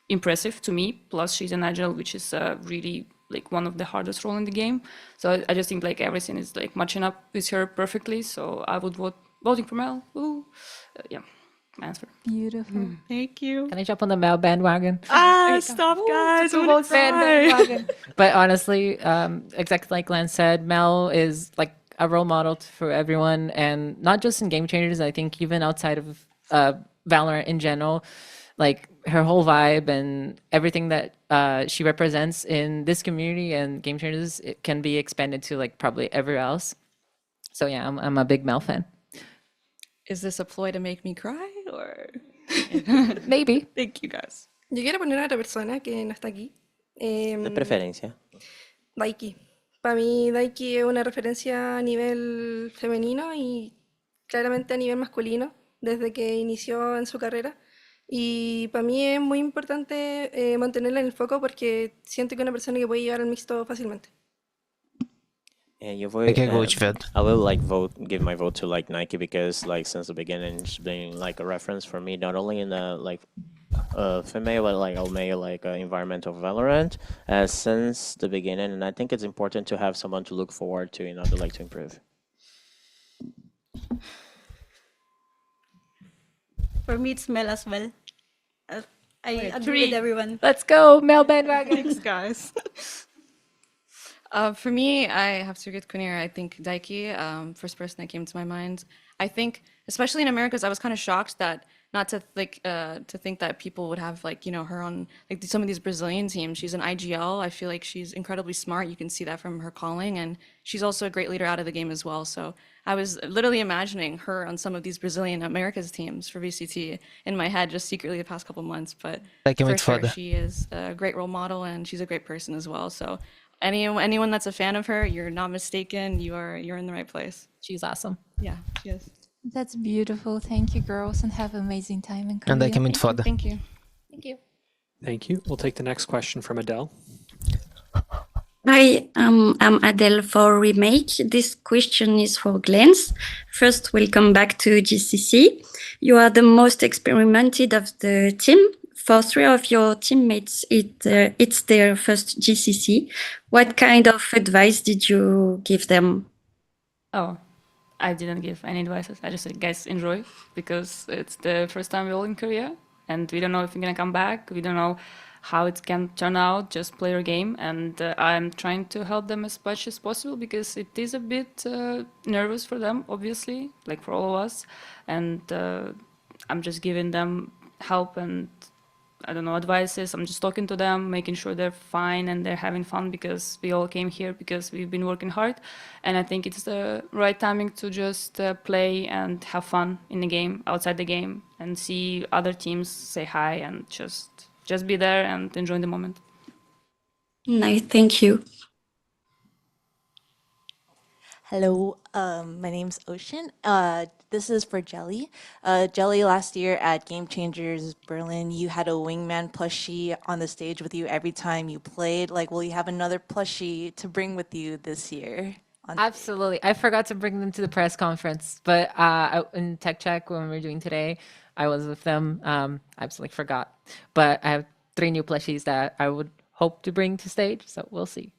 impressive to me. Plus, she's an agile, which is really like one of the hardest role in the game. So I just think like everything is like matching up with her perfectly. So I would voting for Mel. Yeah, my answer. Beautiful. Thank you. Can I jump on the Mel bandwagon? Stop, guys. I'm Vote gonna bandwagon. But honestly, exactly like Glenn said, Mel is like a role model for everyone, and not just in Game Changers. I think even outside of Valorant in general, like her whole vibe and everything that she represents in this community and Game Changers, it can be expanded to like probably everywhere else. So yeah, I'm a big Mel fan. Is this a ploy to make me cry or maybe? Thank you guys. Yo quiero poner a otra persona que no está aquí. De preferencia. Daiki. Para mí, Daiki es una referencia a nivel femenino y claramente a nivel masculino desde que inició en su carrera. Y para mí es muy importante mantenerla en el foco porque siento que es una persona que puede llevar al mixto fácilmente. I will like give my vote to like Nike because like since the beginning it's been like a reference for me not only in the like female but like all male like environment of Valorant since the beginning, and I think it's important to have someone to look forward to in order like to improve. For me, it's Mel as well. I agree with everyone. Let's go, Mel bandwagon. Thanks, guys. For me, I have to get Kunir. I think Daiki, first person that came to my mind. I think, especially in Americas, I was kind of shocked that not to think that people would have like her on like some of these Brazilian teams. She's an IGL. I feel like she's incredibly smart. You can see that from her calling, and she's also a great leader out of the game as well. So I was literally imagining her on some of these Brazilian Americas teams for VCT in my head, just secretly the past couple months. But for sure, she is a great role model, and she's a great person as well. So anyone that's a fan of her, you're not mistaken. You're in the right place. She's awesome. Yeah, she is. That's beautiful. Thank you, girls, and have an amazing time in Korea. Andai que é muito foda. Thank you. Thank you. Thank you. We'll take the next question from Adele. Hi, I'm Adele for Remake. This question is for Glens. First, welcome back to GCC. You are the most experimented of the team. For 3 of your teammates, it's their first GCC. What kind of advice did you give them? Oh, I didn't give any advices. I just said, guys, enjoy, because it's the first time we're all in Korea, and we don't know if we're gonna come back. We don't know how it can turn out. Just play your game, and I'm trying to help them as much as possible, because it is a bit nervous for them, obviously, like for all of us, and I'm just giving them help and, I don't know, advices. I'm just talking to them, making sure they're fine and they're having fun, because we all came here because we've been working hard. And I think it's the right timing to just play and have fun in the game, outside the game, and see other teams, say hi, and just be there and enjoy the moment. Nice, thank you. Hello, my name's Ocean. This is for Jelly. Jelly, last year at Game Changers Berlin, you had a wingman plushie on the stage with you every time you played. Like, will you have another plushie to bring with you this year? Absolutely. I forgot to bring them to the press conference, but in Tech Check when we were doing today, I was with them. I absolutely forgot. But I have 3 new plushies that I would hope to bring to stage, so we'll see.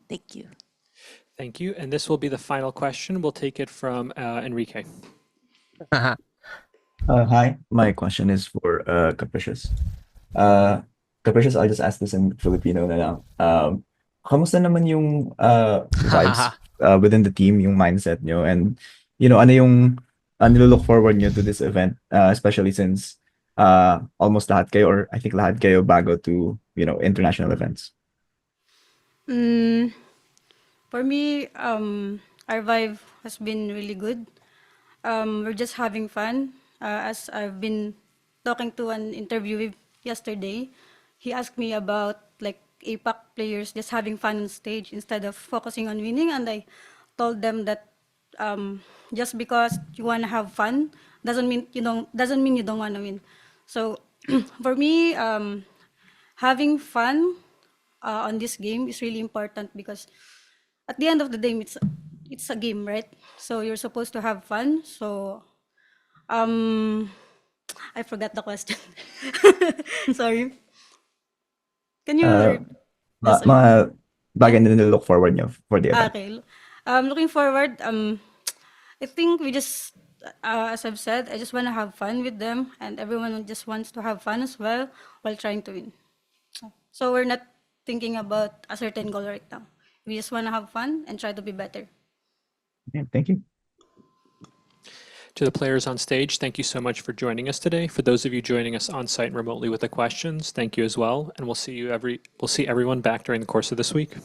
Thank you. Thank you. And this will be the final question. We'll take it from Enrique. Hi, my question is for Capricious. Capricious, I'll just ask this in Filipino na lang. Kamusta naman yung vibes within the team, yung mindset nyo, and ano yung nilo-look forward nyo to this event, especially since almost lahat kayo, or I think lahat kayo bago to international events. For me, our vibe has been really good. We're just having fun. As I've been talking to an interviewee yesterday, he asked me about like APAC players just having fun on stage instead of focusing on winning, and I told them that just because you want to have fun doesn't mean you don't want to win. So for me, having fun on this game is really important, because at the end of the day, it's a game, right? So you're supposed to have fun. So I forgot the question. Sorry. Can you? Mga bagay na nilo-look forward nyo for the event. Okay. Looking forward, I think we just, as I've said, I just want to have fun with them, and everyone just wants to have fun as well while trying to win. So we're not thinking about a certain goal right now. We just want to have fun and try to be better. Yeah, thank you. To the players on stage, thank you so much for joining us today. For those of you joining us on site and remotely with the questions, thank you as well. And we'll see everyone back during the course of this week.